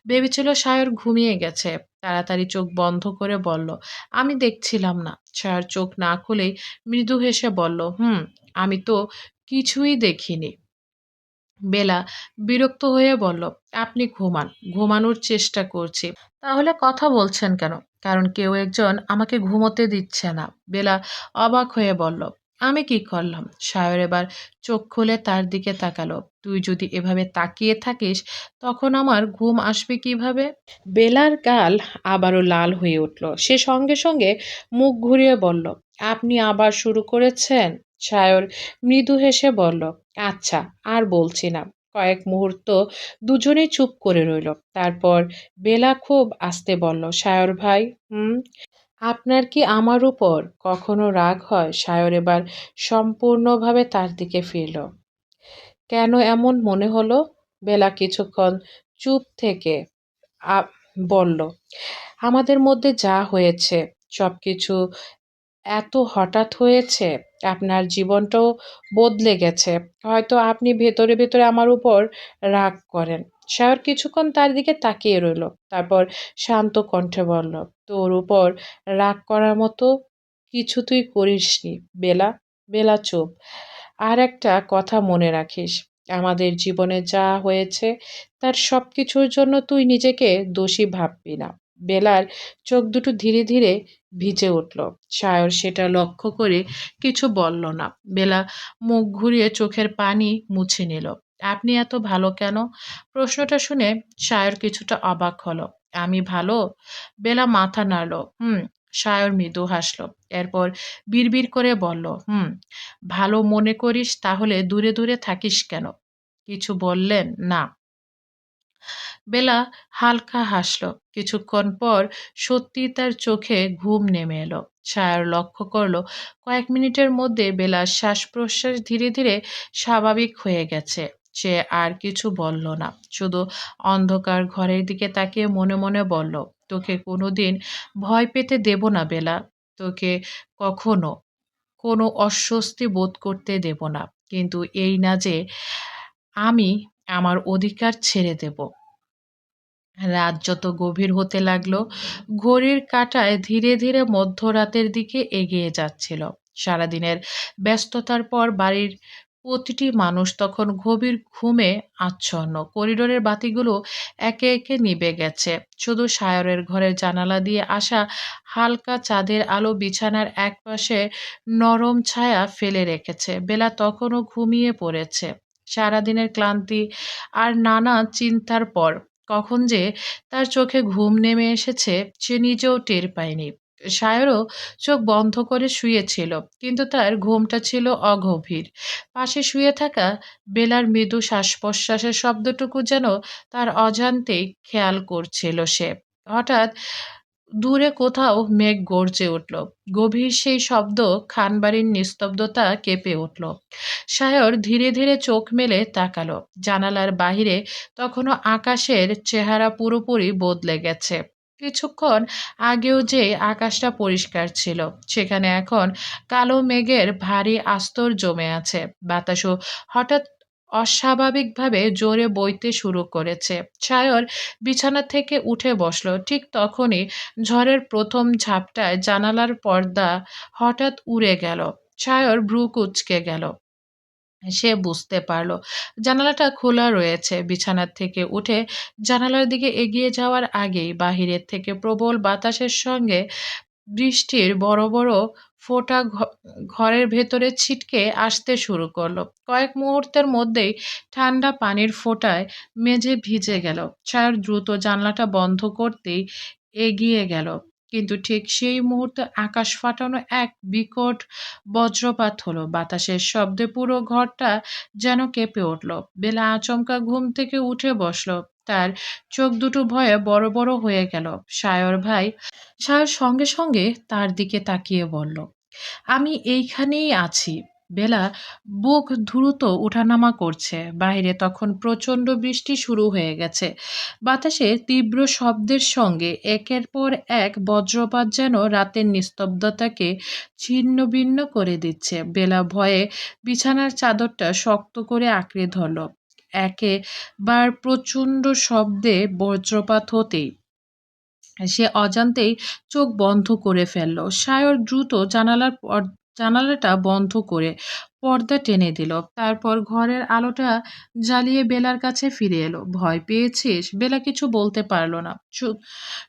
Speaker 1: ভেবেছিল সায়র ঘুমিয়ে গেছে। তাড়াতাড়ি চোখ বন্ধ করে বলল, আমি দেখছিলাম না। সায়র চোখ না খুলেই মৃদু হেসে বলল, হুম, আমি তো কিছুই দেখিনি। বেলা বিরক্ত হয়ে বলল, আপনি ঘুমান। ঘুমানোর চেষ্টা করছি। তাহলে কথা বলছেন কেন? কারণ কেউ একজন আমাকে ঘুমোতে দিচ্ছে না। বেলা অবাক হয়ে বলল, আমি কি করলাম? সায়র এবার চোখ খুলে তার দিকে তাকালো। তুই যদি এভাবে তাকিয়ে থাকিস তখন আমার ঘুম আসবে কিভাবে? বেলার গাল আবারও লাল হয়ে উঠল। সে সঙ্গে সঙ্গে মুখ ঘুরিয়ে বলল, আপনি আবার শুরু করেছেন? সায়র মৃদু হেসে বলল, আচ্ছা, আর বলছি না। কয়েক মুহূর্ত দুজনেই চুপ করে রইল। তারপর বেলা খুব আস্তে বলল, সায়র ভাই, হুম, আপনার কি আমার উপর কখনো রাগ হয়? সায়র এবার সম্পূর্ণভাবে তার দিকে ফিরল। কেন এমন মনে হলো? বেলা কিছুক্ষণ চুপ থেকে বলল, আমাদের মধ্যে যা হয়েছে সবকিছু এত হঠাৎ হয়েছে, আপনার জীবনটাও বদলে গেছে। হয়তো আপনি ভেতরে ভেতরে আমার উপর রাগ করেন। শায়র কিছুক্ষণ তার দিকে তাকিয়ে রইল, তারপর শান্ত কণ্ঠে বলল, তোর উপর রাগ করার মতো কিছু তুই করিসনি বেলা। বেলা চুপ। আর একটা কথা মনে রাখিস, আমাদের জীবনে যা হয়েছে তার সব কিছুর জন্য তুই নিজেকে দোষী ভাববি না। বেলার চোখ দুটো ধীরে ধীরে ভিজে উঠল। সায়র সেটা লক্ষ্য করে কিছু বলল না। বেলা মুখ ঘুরিয়ে চোখের পানি মুছে নিল। আপনি এত ভালো কেন? প্রশ্নটা শুনে সায়র কিছুটা অবাক হলো। আমি ভালো? বেলা মাথা নাড়ল। হুম। সায়র মৃদু হাসল। এরপর বিড়বিড় করে বলল, হুম। ভালো মনে করিস, তাহলে দূরে দূরে থাকিস কেন? কিছু বললেন না। বেলা হালকা হাসল। কিছুক্ষণ পর সত্যি তার চোখে ঘুম নেমে এলো। সায়র লক্ষ্য করলো কয়েক মিনিটের মধ্যে বেলার শ্বাস প্রশ্বাস ধীরে ধীরে স্বাভাবিক হয়ে গেছে। সে আর কিছু বলল না, শুধু অন্ধকার ঘরের দিকে তাকিয়ে মনে মনে বলল, তোকে কোনোদিন ভয় পেতে দেব না বেলা। তোকে কখনো কোনো অস্বস্তি বোধ করতে দেব না। কিন্তু এই না যে আমি আমার অধিকার ছেড়ে দেব। রাত যত গভীর হতে লাগলো, ঘড়ির কাঁটায় ধীরে ধীরে মধ্যরাতের দিকে এগিয়ে যাচ্ছিল। সারাদিনের ব্যস্ততার পর বাড়ির প্রতিটি মানুষ তখন গভীর ঘুমে আচ্ছন্ন। করিডোরের বাতিগুলো একে একে নিভে গেছে। শুধু সায়রের ঘরের জানালা দিয়ে আসা হালকা চাঁদের আলো বিছানার একপাশে নরম ছায়া ফেলে রেখেছে। বেলা তখনও ঘুমিয়ে পড়েছে। সারাদিনের ক্লান্তি আর নানা চিন্তার পর কখন যে তার চোখে ঘুম নেমে এসেছে সে নিজেও টের পায়নি। সায়রও চোখ বন্ধ করে শুয়েছিল, কিন্তু তার ঘুমটা ছিল অগভীর। পাশে শুয়ে থাকা বেলার মৃদু শ্বাস প্রশ্বাসের শব্দটুকু যেন তার অজান্তেই খেয়াল করছিল সে। হঠাৎ দূরে কোথাও মেঘ গর্জে উঠল। গভীর সেই শব্দ খানবাড়ির নিস্তব্ধতা কেঁপে উঠল। সায়র ধীরে ধীরে চোখ মেলে তাকালো। জানালার বাহিরে তখনও আকাশের চেহারা পুরোপুরি বদলে গেছে। কিছুক্ষণ আগেও যে আকাশটা পরিষ্কার ছিল, সেখানে এখন কালো মেঘের ভারী আস্তর জমে আছে। বাতাসও হঠাৎ অস্বাভাবিকভাবে জোরে বইতে শুরু করেছে। সায়র বিছানা থেকে উঠে বসলো। ঠিক তখনই ঝড়ের প্রথম ঝাপটায় জানালার পর্দা হঠাৎ উড়ে গেল। সায়র ভ্রু কুঁচকে গেল। সে বুঝতে পারল জানালাটা খোলা রয়েছে। বিছানার থেকে উঠে জানালার দিকে এগিয়ে যাওয়ার আগেই বাহিরের থেকে প্রবল বাতাসের সঙ্গে বৃষ্টির বড় বড় ফোঁটা ঘরের ভেতরে ছিটকে আসতে শুরু করলো। কয়েক মুহূর্তের মধ্যেই ঠান্ডা পানির ফোঁটায় মেঝে ভিজে গেল। সায়র দ্রুত জানলাটা বন্ধ করতেই এগিয়ে গেল, কিন্তু ঠিক সেই মুহূর্তে আকাশ ফাটানো এক বিকট বজ্রপাত হলো। বাতাসের শব্দে পুরো ঘরটা যেন কেঁপে উঠল। বেলা আচমকা ঘুম থেকে উঠে বসলো। তার চোখ দুটো ভয়ে বড় বড় হয়ে গেল। সায়র ভাই। সায়র সঙ্গে সঙ্গে তার দিকে তাকিয়ে বলল, আমি এইখানেই আছি। বেলা বুক দ্রুত ওঠানামা করছে। বাইরে তখন প্রচণ্ড বৃষ্টি শুরু হয়ে গেছে। বাতাসে তীব্র শব্দের সঙ্গে একের পর এক বজ্রপাত যেন রাতের নিস্তব্ধতাকে ছিন্ন ভিন্ন করে দিচ্ছে। বেলা ভয়ে বিছানার চাদরটা শক্ত করে আঁকড়ে ধরল। একেবার প্রচণ্ড শব্দে বজ্রপাত হতেই সে অজান্তেই চোখ বন্ধ করে ফেলল। সায়র দ্রুত জানালাটা বন্ধ করে পর্দা টেনে দিল। তারপর ঘরের আলোটা জ্বালিয়ে বেলার কাছে ফিরে এলো। ভয় পেয়েছিস? বেলা কিছু বলতে পারল না,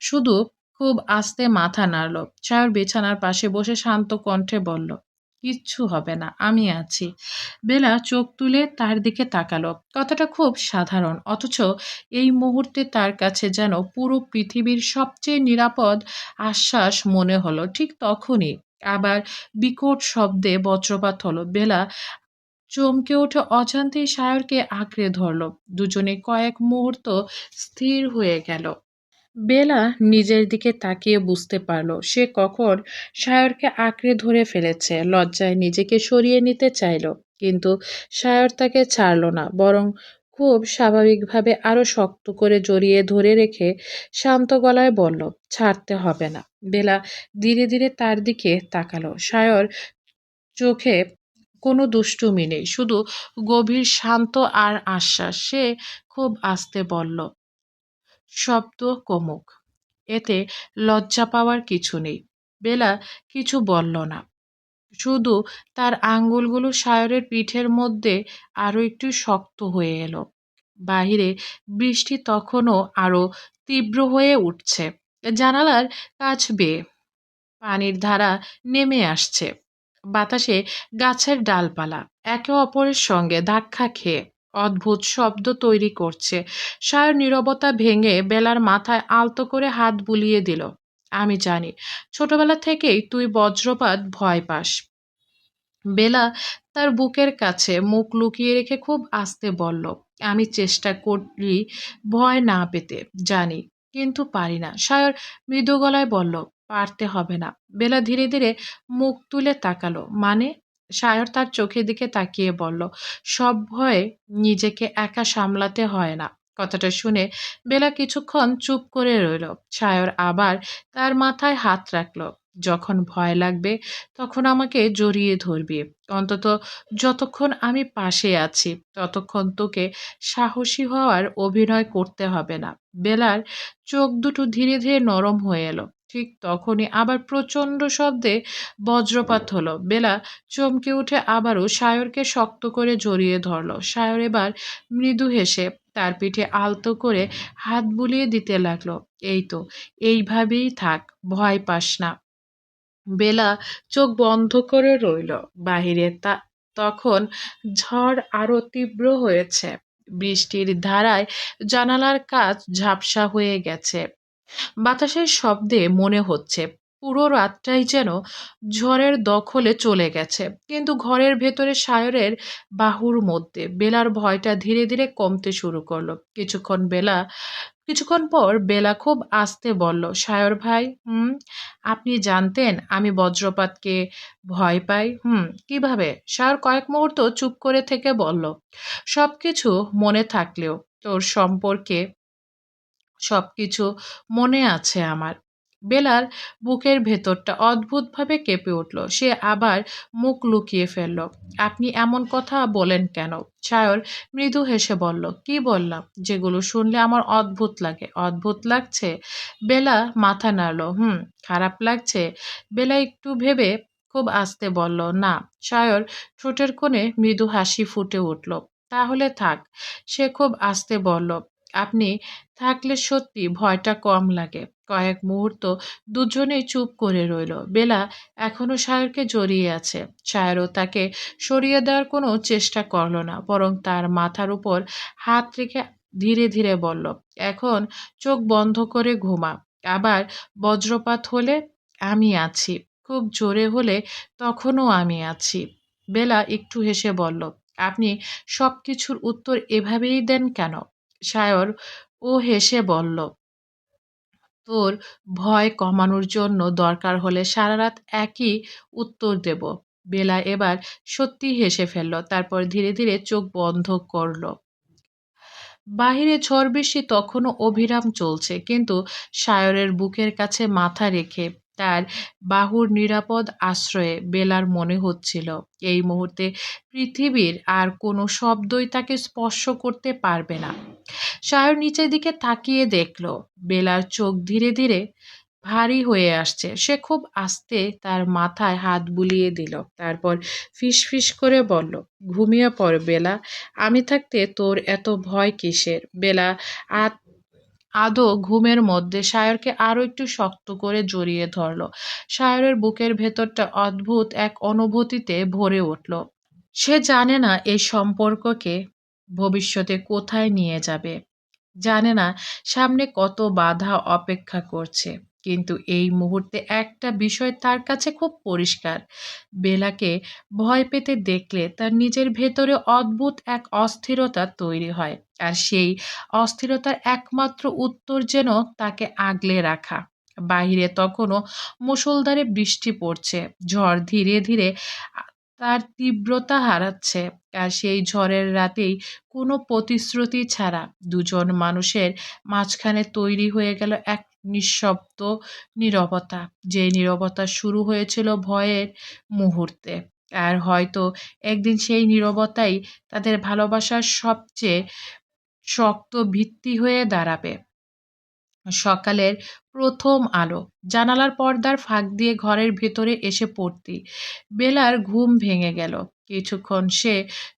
Speaker 1: শুধু খুব আস্তে মাথা নাড়ল। সায়র বিছানার পাশে বসে শান্ত কণ্ঠে বলল, কিচ্ছু হবে না, আমি আছি। বেলা চোখ তুলে তার দিকে তাকালো। কথাটা খুব সাধারণ, অথচ এই মুহূর্তে তার কাছে যেন পুরো পৃথিবীর সবচেয়ে নিরাপদ আশ্বাস মনে হলো। ঠিক তখনই আবার বিকট শব্দে বজ্রপাত হলো। বেলা চমকে উঠে অজান্তেই সায়রকে আঁকড়ে ধরল। দুজনে কয়েক মুহূর্ত স্থির হয়ে গেল। বেলা নিজের দিকে তাকিয়ে বুঝতে পারল সে কখন সায়রকে আঁকড়ে ধরে ফেলেছে। লজ্জায় নিজেকে সরিয়ে নিতে চাইল, কিন্তু সায়র তাকে ছাড়ল না, বরং খুব স্বাভাবিকভাবে আরো শক্ত করে জড়িয়ে ধরে রেখে শান্ত গলায় বলল, ছাড়তে হবে না। বেলা ধীরে ধীরে তার দিকে তাকালো। সায়র চোখে কোনো দুষ্টুমি নেই, শুধু গভীর শান্ত আর আশ্বাস। সে খুব আস্তে বলল, শব্দ কমুক, এতে লজ্জা পাওয়ার কিছু নেই। বেলা কিছু বলল না, শুধু তার আঙ্গুলগুলো সায়রের পিঠের মধ্যে আরো একটু শক্ত হয়ে এলো। বাহিরে বৃষ্টি তখনও আরো তীব্র হয়ে উঠছে। জানালার কাছ বেয়ে পানির ধারা নেমে আসছে। বাতাসে গাছের ডালপালা একে অপরের সঙ্গে ধাক্কা খেয়ে অদ্ভুত শব্দ তৈরি করছে। সায়র নীরবতা ভেঙে বেলার মাথায় আলতো করে হাত বুলিয়ে দিল। আমি জানি, ছোটবেলা থেকেই তুই বজ্রপাত ভয় পাস। বেলা তার বুকের কাছে মুখ লুকিয়ে রেখে খুব আস্তে বলল, আমি চেষ্টা করি ভয় না পেতে, জানি, কিন্তু পারি না। সায়র মৃদু গলায় বলল, পারতে হবে না। বেলা ধীরে ধীরে মুখ তুলে তাকালো। মানে? সায়র তার চোখের দিকে তাকিয়ে বলল, সব ভয়ে নিজেকে একা সামলাতে হয় না। কথাটা শুনে বেলা কিছুক্ষণ চুপ করে রইল। সায়র আবার তার মাথায় হাত রাখলো। যখন ভয় লাগবে তখন আমাকে জড়িয়ে ধরবি। অন্তত যতক্ষণ আমি পাশে আছি ততক্ষণ তোকে সাহসী হওয়ার অভিনয় করতে হবে না। বেলার চোখ দুটো ধীরে ধীরে নরম হয়ে এলো। ঠিক তখনই আবার প্রচণ্ড শব্দে বজ্রপাত হলো। বেলা চমকে উঠে আবারও সায়রকে শক্ত করে জড়িয়ে ধরল। সায়র এবার মৃদু হেসে তার পিঠে আলতো করে হাত বুলিয়ে দিতে লাগলো। এই তো, এইভাবেই থাক, ভয় পাস না। বেলা চোখ বন্ধ করে রইল। বাহিরে তখন ঝড় আরো তীব্র হয়েছে। বৃষ্টির ধারায় জানালার কাচ ঝাপসা হয়ে গেছে। বাতাসের শব্দে মনে হচ্ছে পুরো রাতটাই যেন ঝড়ের দখলে চলে গেছে। কিন্তু ঘরের ভেতরে সায়রের বাহুর মধ্যে বেলার ভয়টা ধীরে ধীরে কমতে শুরু করলো। কিছুক্ষণ পর বেলা খুব আস্তে বলল, সায়র ভাই, আপনি জানতেন আমি বজ্রপাতকে ভয় পাই? কিভাবে? সায়র কয়েক মুহূর্ত চুপ করে থেকে বলল, সবকিছু মনে থাকলেও তোর সম্পর্কে সবকিছু মনে আছে আমার। বেলার বুকের ভেতরটা অদ্ভুতভাবে কেঁপে উঠল। সে আবার মুখ লুকিয়ে ফেলল। আপনি এমন কথা বলেন কেন? সায়র মৃদু হেসে বলল, কি বললাম? যেগুলো শুনলে আমার অদ্ভুত লাগে। অদ্ভুত লাগছে? বেলা মাথা নাড়ল। খারাপ লাগছে? বেলা একটু ভেবে খুব আস্তে বলল, না। সায়র ঠোঁটের কোণে মৃদু হাসি ফুটে উঠল। তাহলে থাক। সে খুব আস্তে বলল, আপনি থাকলে সত্যি ভয়টা কম লাগে। কয়েক মুহূর্ত দুজনেই চুপ করে রইল। বেলা এখনো সায়রকে জড়িয়ে আছে। সায়রও তাকে সরিয়ে দেওয়ার কোনো চেষ্টা করল না, বরং তার মাথার উপর হাত রেখে ধীরে ধীরে বলল, এখন চোখ বন্ধ করে ঘুমা। আবার বজ্রপাত হলে আমি আছি, খুব জোরে হলে তখনও আমি আছি। বেলা একটু হেসে বলল, আপনি সবকিছুর উত্তর এভাবেই দেন কেন? সায়র ও হেসে বলল, তোর ভয় কমানোর জন্য দরকার হলে সারারাত একই উত্তর দেব। বেলা এবার সত্যিই হেসে ফেলল। তারপর ধীরে ধীরে চোখ বন্ধ করল। বাহিরে ঝড় বৃষ্টি তখনও অবিরাম চলছে, কিন্তু সায়রের বুকের কাছে মাথা রেখে তার বাহুর নিরাপদ আশ্রয়ে বেলার মনে হচ্ছিল এই মুহূর্তে পৃথিবীর আর কোনো শব্দই তাকে স্পর্শ করতে পারবে না। সায়র নিচের দিকে তাকিয়ে দেখল বেলার চোখ ধীরে ধীরে ভারী হয়ে আসছে। সে খুব আস্তে তার মাথায় হাত বুলিয়ে দিল। তারপর ফিসফিস করে বলল, ঘুমিয়ে পড় বেলা। আমি থাকতে তোর এত ভয় কিসের? বেলা আদো ঘুমের মধ্যে সায়রকে আরো একটু শক্ত করে জড়িয়ে ধরল। সায়রের বুকের ভেতরটা অদ্ভুত এক অনুভূতিতে ভরে উঠল। সে জানে না এই সম্পর্ককে ভবিষ্যতে কোথায় নিয়ে যাবে, জানে না সামনে কত বাধা অপেক্ষা করছে, কিন্তু এই মুহূর্তে একটা বিষয় তার কাছে খুব পরিষ্কার। বেলাকে ভয় পেতে দেখলে তার নিজের ভেতরে অদ্ভুত এক অস্থিরতা তৈরি হয়, আর সেই অস্থিরতার একমাত্র উত্তর যেন তাকে আগলে রাখা। বাহিরে তখনও মুষলধারে বৃষ্টি পড়ছে। ঝড় ধীরে ধীরে তার তীব্রতা হারাচ্ছে। আর সেই ঝড়ের রাতেই কোনো প্রতিশ্রুতি ছাড়া দুজন মানুষের মাঝখানে তৈরি হয়ে গেল এক নিঃশব্দ নীরবতা। যে নীরবতা শুরু হয়েছিল ভয়ের মুহূর্তে, আর হয়তো একদিন সেই নীরবতাই তাদের ভালোবাসার সবচেয়ে শক্ত ভিত্তি হয়ে দাঁড়াবে। সকালের প্রথম আলো জানালার পর্দার ফাঁক দিয়ে ঘরের ভেতরে এসে পড়তেই বেলার ঘুম ভেঙে গেল। কিছুক্ষণ সে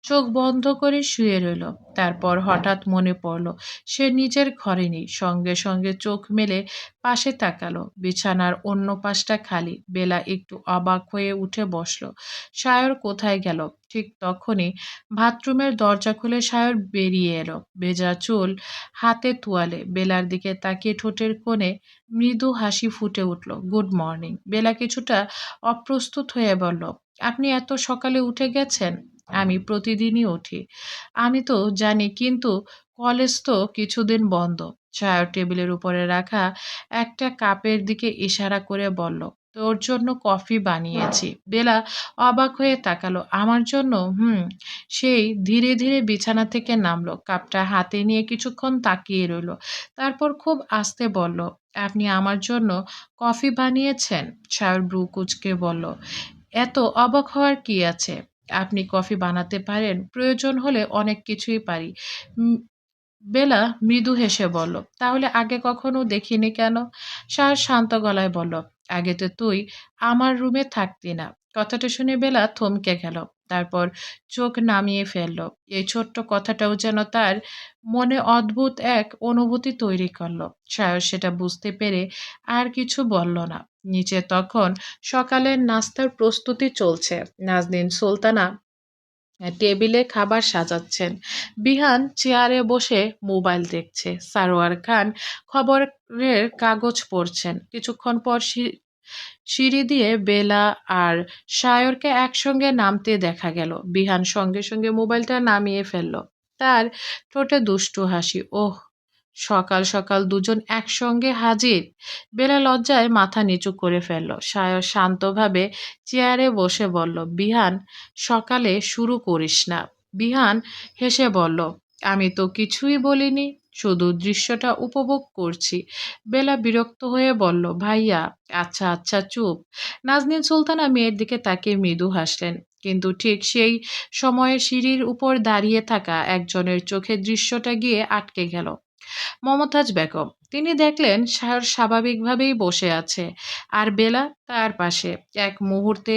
Speaker 1: চোখ বন্ধ করে শুয়ে রইল। তারপর হঠাৎ মনে পড়ল সে নিজের ঘরে নেই। সঙ্গে সঙ্গে চোখ মেলে পাশে তাকালো। বিছানার অন্য পাশটা খালি। বেলা একটু অবাক হয়ে উঠে বসলো। সায়র কোথায় গেল? ঠিক তখনই বাথরুমের দরজা খুলে সায়র বেরিয়ে এলো, ভেজা চুল, হাতে তোয়ালে। বেলার দিকে তাকিয়ে ঠোঁটের কোণে মৃদু হাসি ফুটে উঠল। Good morning. বেলা কিছুটা অপ্রস্তুত হয়ে বলল, আপনি এত সকালে উঠে গেছেন? আমি প্রতিদিনই উঠি। আমি তো জানি, কিন্তু কলেজ তো কিছুদিন বন্ধ। চায়ের টেবিলের উপরে রাখা একটা কাপের দিকে ইশারা করে বলল, তোর জন্য কফি বানিয়েছি। বেলা অবাক হয়ে তাকালো। আমার জন্য? সেই ধীরে ধীরে বিছানা থেকে নামলো, কাপটা হাতে নিয়ে কিছুক্ষণ তাকিয়ে রইল। তারপর খুব আস্তে বলল, আপনি আমার জন্য কফি বানিয়েছেন? সায়র ভ্রু কুঁচকে বলল, এত অবাক হওয়ার কি আছে? আপনি কফি বানাতে পারেন? প্রয়োজন হলে অনেক কিছুই পারি। উম, বেলা মৃদু হেসে বলল, তাহলে আগে কখনো দেখিনি কেন? সায়র শান্ত গলায় বলল, আগে তো তুই আমার রুমে থাকতি না। কথাটা শুনে বেলা থমকে গেল। তারপর চোখ নামিয়ে ফেলল। এই ছোট্ট কথাটাও যেন তার মনে অদ্ভুত এক অনুভূতি তৈরি করলো। সায়র সেটা বুঝতে পেরে আর কিছু বলল না। নিচে তখন সকালের নাস্তার প্রস্তুতি চলছে। নাজনীন সুলতানা টেবিলে খাবার সাজাচ্ছেন। বিহান চেয়ারে বসে মোবাইল দেখছে। সারোয়ার খান খবরের কাগজ পড়ছেন। কিছুক্ষণ পর সিঁড়ি দিয়ে বেলা আর সায়রকে একসঙ্গে নামতে দেখা গেল। বিহান সঙ্গে সঙ্গে মোবাইলটা নামিয়ে ফেলল। তার ঠোঁটে দুষ্টু হাসি। ওহ, সকাল সকাল দুজন একসঙ্গে হাজির। বেলা লজ্জায় মাথা নিচু করে ফেলল। সায়র শান্তভাবে চেয়ারে বসে বলল, বিহান, সকালে শুরু করিস না। বিহান হেসে বলল, আমি তো কিছুই বলিনি, শুধু দৃশ্যটা উপভোগ করছি। বেলা বিরক্ত হয়ে বলল, ভাইয়া, আচ্ছা আচ্ছা চুপ। নাজনীন সুলতানা মেয়ের দিকে তাকিয়ে মৃদু হাসলেন। কিন্তু ঠিক সেই সময়ে সিঁড়ির উপর দাঁড়িয়ে থাকা একজনের চোখে দৃশ্যটা গিয়ে আটকে গেল। মমতাজ বেগম। তিনি দেখলেন সায়র স্বাভাবিকভাবেই বসে আছে, আর বেলা তার পাশে। এক মুহূর্তে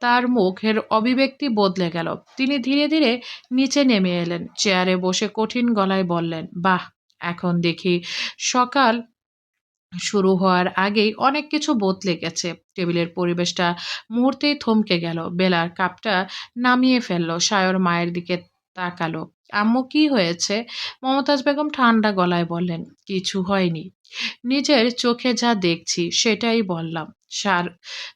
Speaker 1: তার মুখের অভিব্যক্তি বদলে গেল। তিনি ধীরে ধীরে নিচে নেমে এলেন। চেয়ারে বসে কঠিন গলায় বললেন, বাহ, এখন দেখি সকাল শুরু হওয়ার আগেই অনেক কিছু বদলে গেছে। টেবিলের পরিবেশটা মুহূর্তেই থমকে গেল। বেলার কাপটা নামিয়ে ফেললো। সায়র মায়ের দিকে তাকালো। আম্মু, কি হয়েছে? মমতাজ বেগম ঠান্ডা গলায় বললেন, কিছু হয়নি, নিজের চোখে যা দেখছি সেটাই বললাম।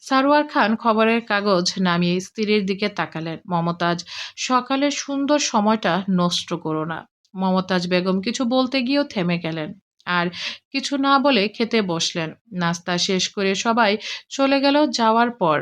Speaker 1: সারোয়ার খান খবরের কাগজ নামিয়ে স্ত্রীর দিকে তাকালেন। মমতাজ, সকালের সুন্দর সময়টা নষ্ট করো না। মমতাজ বেগম কিছু বলতে গিয়েও থেমে গেলেন, আর কিছু না বলে খেতে বসলেন। নাস্তা শেষ করে সবাই চলে গেল। যাওয়ার পর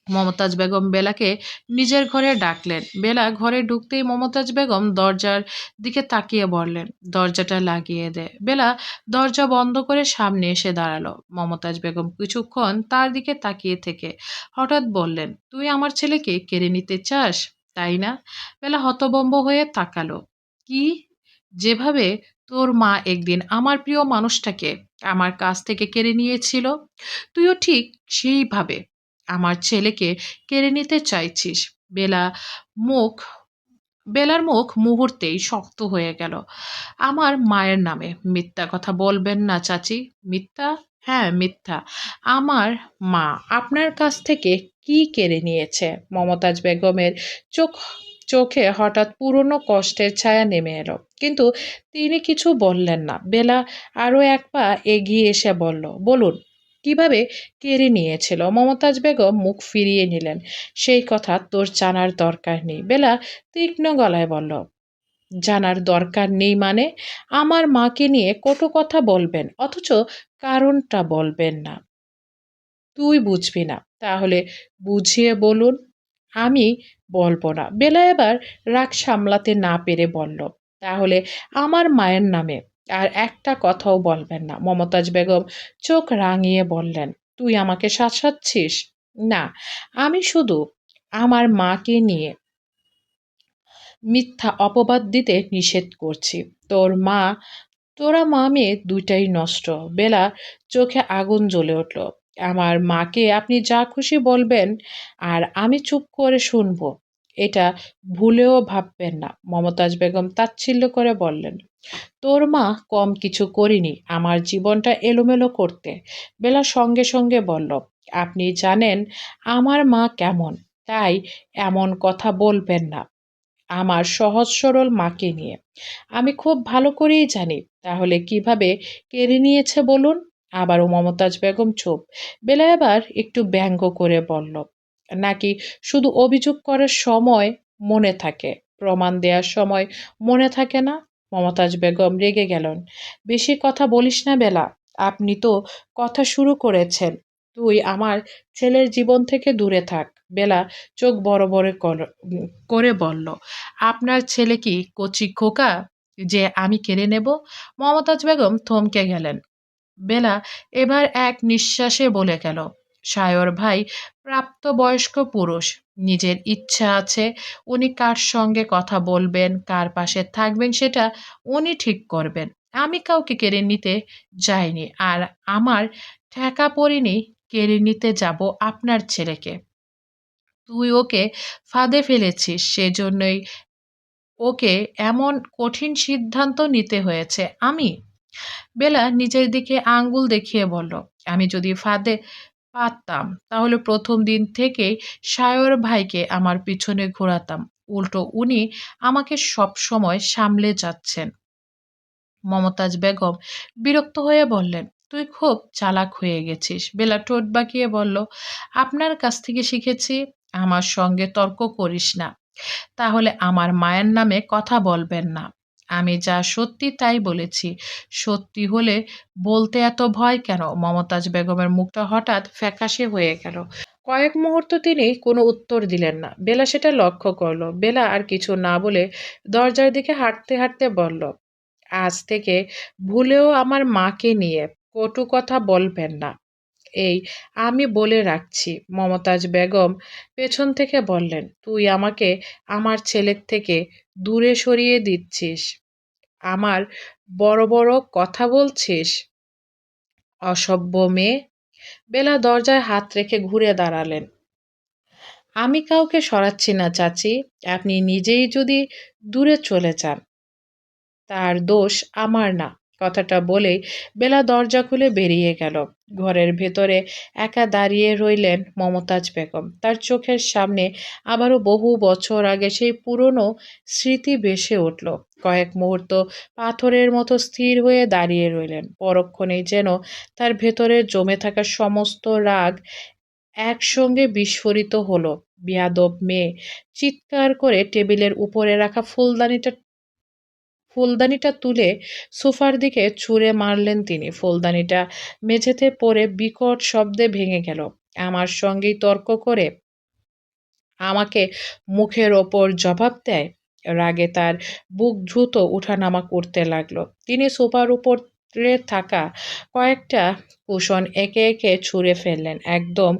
Speaker 1: মমতাজ বেগম বেলাকে নিজের ঘরে ডাকলেন। বেলা ঘরে ঢুকতেই মমতাজ বেগম দরজার দিকে তাকিয়ে বললেন, দরজাটা লাগিয়ে দে। বেলা দরজা বন্ধ করে সামনে এসে দাঁড়ালো। মমতাজ বেগম কিছুক্ষণ তার দিকে তাকিয়ে থেকে হঠাৎ বললেন, তুই আমার ছেলেকে কেড়ে নিতে চাস, তাই না? বেলা হতভম্ব হয়ে তাকালো। কি? যেভাবে তোর মা একদিন আমার প্রিয় মানুষটাকে আমার কাছ থেকে কেড়ে নিয়েছিল, তুইও ঠিক সেইভাবে আমার ছেলেকে কেড়ে নিতে চাইছিস। বেলা মুখ বেলার মুখ মুহূর্তেই শক্ত হয়ে গেল। আমার মায়ের নামে মিথ্যা কথা বলবেন না চাচি। মিথ্যা? হ্যাঁ, মিথ্যা। আমার মা আপনার কাছ থেকে কি কেড়ে নিয়েছে? মমতাজ বেগমের চোখে হঠাৎ পুরনো কষ্টের ছায়া নেমে এলো, কিন্তু তিনি কিছু বললেন না। বেলা আরো এক পা এগিয়ে এসে বলল, বলুন, কিভাবে কেড়ে নিয়েছিল? মমতাজ বেগম মুখ ফিরিয়ে নিলেন। সেই কথা তোর জানার দরকার নেই। বেলা তীক্ষ্ণ গলায় বলল, জানার দরকার নেই মানে? আমার মাকে নিয়ে কটু কথা বলবেন, অথচ কারণটা বলবেন না। তুই বুঝবি না, তাহলে বুঝিয়ে বলুন। আমি বলবো না। বেলা এবার রাগ সামলাতে না পেরে বলল, তাহলে আমার মায়ের নামে আর একটা কথাও বলবেন না। মমতাজ বেগম চোখ রাঙিয়ে বললেন, তুই আমাকে শাসাচ্ছিস? না, আমি শুধু আমার মাকে নিয়ে মিথ্যা অপবাদ দিতে নিষেধ করছি। তোর মা তোরা মা মেয়ে দুইটাই নষ্ট। বেলা চোখে আগুন জ্বলে উঠল। আমার মাকে আপনি যা খুশি বলবেন আর আমি চুপ করে শুনবো, এটা ভুলেও ভাববেন না। মমতাজ বেগম তাচ্ছিল্য করে বললেন, তোর মা কম কিছু করিনি আমার জীবনটা এলোমেলো করতে। বেলা সঙ্গে সঙ্গে বলল, আপনি জানেন আমার মা কেমন, তাই এমন কথা বলবেন না আমার সহজ সরল মাকে নিয়ে। আমি খুব ভালো করেই জানি তাহলে কিভাবে কেড়ে নিয়েছে বলুন। আবারও মমতাজ বেগম চুপ। বেলা এবার একটু ব্যঙ্গ করে বলল, নাকি শুধু অভিযোগ করার সময় মনে থাকে, প্রমাণ দেওয়ার সময় মনে থাকে না? মমতাজ বেগম রেগে গেলেন। বেশি কথা বলিস না বেলা, আপনি তো কথা শুরু করেছেন। তুই আমার ছেলের জীবন থেকে দূরে থাক। বেলা চোখ বড় বড় করে বলল, আপনার ছেলে কি কচি খোকা যে আমি কেড়ে নেব? মমতাজ বেগম থমকে গেলেন। বেলা এবার এক নিঃশ্বাসে বলে গেল, সায়র ভাই প্রাপ্তবয়স্ক পুরুষ, নিজের ইচ্ছা আছে। উনি কার সঙ্গে কথা বলবেন, কার পাশে থাকবেন সেটা উনি ঠিক করবেন। আমি কাউকে কেড়ে নিতে যাইনি, আর আমার ঠেকা পড়িনি কেড়ে নিতে যাব আপনার ছেলেকে। তুই ওকে ফাঁদে ফেলেছিস, সেজন্যই ওকে এমন কঠিন সিদ্ধান্ত নিতে হয়েছে। আমি বেলা নিজের দিকে আঙ্গুল দেখিয়ে বলল, আমি যদি ফাঁদে পারতাম তাহলে প্রথম দিন থেকেই সায়র ভাইকে আমার পিছনে ঘোরাতাম। উল্টো উনি আমাকে সব সময় সামলে যাচ্ছেন। মমতাজ বেগম বিরক্ত হয়ে বললেন, তুই খুব চালাক হয়ে গেছিস। বেলা ঠোঁট বাঁকিয়ে বলল, আপনার কাছ থেকে শিখেছি। আমার সঙ্গে তর্ক করিস না, তাহলে আমার মায়ের নামে কথা বলবেন না। আমি যা সত্যি তাই বলেছি। সত্যি হলে বলতে এত ভয় কেন? মমতাজ বেগমের মুখটা হঠাৎ ফ্যাকাশে হয়ে গেল। কয়েক মুহূর্ত তিনি কোনো উত্তর দিলেন না। বেলা সেটা লক্ষ্য করলো। বেলা আর কিছু না বলে দরজার দিকে হাঁটতে হাঁটতে বলল, আজ থেকে ভুলেও আমার মাকে নিয়ে কটু কথা বলবেন না, এই আমি বলে রাখছি। মমতাজ বেগম পেছন থেকে বললেন, তুই আমাকে আমার ছেলের থেকে দূরে সরিয়ে দিচ্ছিস, আমার বড় বড় কথা বলছিস, অসভ্য মেয়ে। বেলা দরজায় হাত রেখে ঘুরে দাঁড়ালেন। আমি কাউকে সরাচ্ছি না চাচি, আপনি নিজেই যদি দূরে চলে যান তার দোষ আমার না। কথাটা বলেই বেলা দরজা খুলে বেরিয়ে গেল। ঘরের ভেতরে একা দাঁড়িয়ে রইলেন মমতাজ বেগম। তার চোখের সামনে আবারও বহু বছর আগে সেই পুরনো স্মৃতি ভেসে উঠল। কয়েক মুহূর্ত পাথরের মতো স্থির হয়ে দাঁড়িয়ে রইলেন। পরক্ষণেই যেন তার ভেতরে জমে থাকা সমস্ত রাগ একসঙ্গে বিস্ফোরিত হলো। বেয়াদব মেয়ে, চিৎকার করে টেবিলের উপরে রাখা ফুলদানিটা তুলে সোফার দিকে ছুঁড়ে মারলেন তিনি। ফুলদানিটা মেঝেতে পড়ে বিকট শব্দে ভেঙে গেল। আমার সঙ্গেই তর্ক করে আমাকে মুখের ওপর জবাব দেয়। রাগে তার বুক দ্রুত উঠানামা করতে লাগলো। তিনি সোফার উপরে থাকা কয়েকটা কুশন একে একে ছুঁড়ে ফেললেন। একদম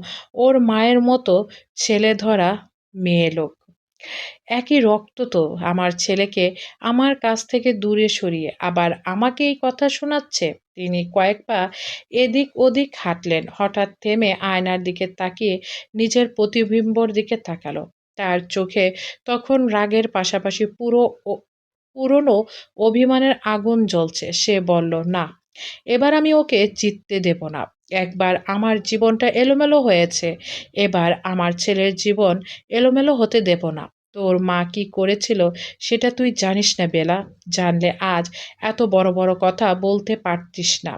Speaker 1: ওর মায়ের মতো ছেলে ধরা মেয়ে লোক। একই রক্ত তো, আমার ছেলেকে আমার কাছ থেকে দূরে সরিয়ে আবার আমাকে এই কথা শোনাচ্ছে। তিনি কয়েক পা এদিক ওদিক হাঁটলেন। হঠাৎ থেমে আয়নার দিকে তাকিয়ে নিজের প্রতিবিম্বর দিকে তাকালো। তার চোখে তখন রাগের পাশাপাশি পুরনো অভিমানের আগুন জ্বলছে। সে বলল, না, এবার আমি ওকে জিততে দেব না। একবার আমার জীবনটা এলোমেলো হয়েছে, এবার আমার ছেলের জীবন এলোমেলো হতে দেব না। তোর মা কি করেছিল সেটা তুই জানিস না বেলা। জানলে আজ এত বড় বড় কথা বলতে পারতিস না।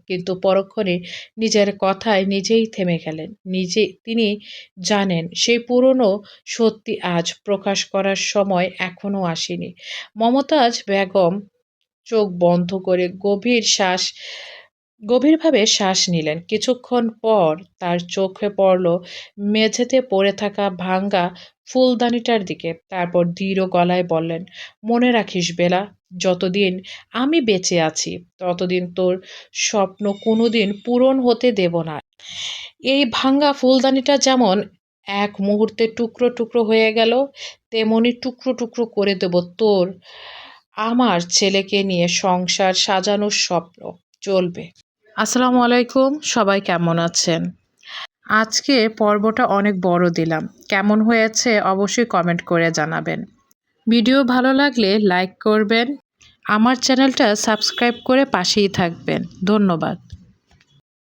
Speaker 1: কিন্তু পরক্ষণে নিজের কথায় নিজেই থেমে গেলেন। তিনি জানেন সেই পুরনো সত্যি আজ প্রকাশ করার সময় এখনো আসেনি। মমতাজ বেগম চোখ বন্ধ করে গভীর শ্বাস গভীরভাবে শ্বাস নিলেন। কিছুক্ষণ পর তার চোখে পড়ল মেঝেতে পড়ে থাকা ভাঙ্গা ফুলদানিটার দিকে। তারপর দৃঢ় গলায় বললেন, মনে রাখিস বেলা, যতদিন আমি বেঁচে আছি ততদিন তোর স্বপ্ন কোনোদিন পূরণ হতে দেব না। এই ভাঙ্গা ফুলদানিটা যেমন এক মুহূর্তে টুকরো টুকরো হয়ে গেল, তেমনি টুকরো টুকরো করে দেব তোর আমার ছেলেকে নিয়ে সংসার সাজানোর স্বপ্ন। চলবে। আসসালামু আলাইকুম, সবাই কেমন আছেন? আজকে পর্বটা অনেক বড় দিলাম। কেমন হয়েছে অবশ্যই কমেন্ট করে জানাবেন। ভিডিও ভালো লাগলে লাইক করবেন, আমার চ্যানেলটা সাবস্ক্রাইব করে পাশেই থাকবেন। ধন্যবাদ।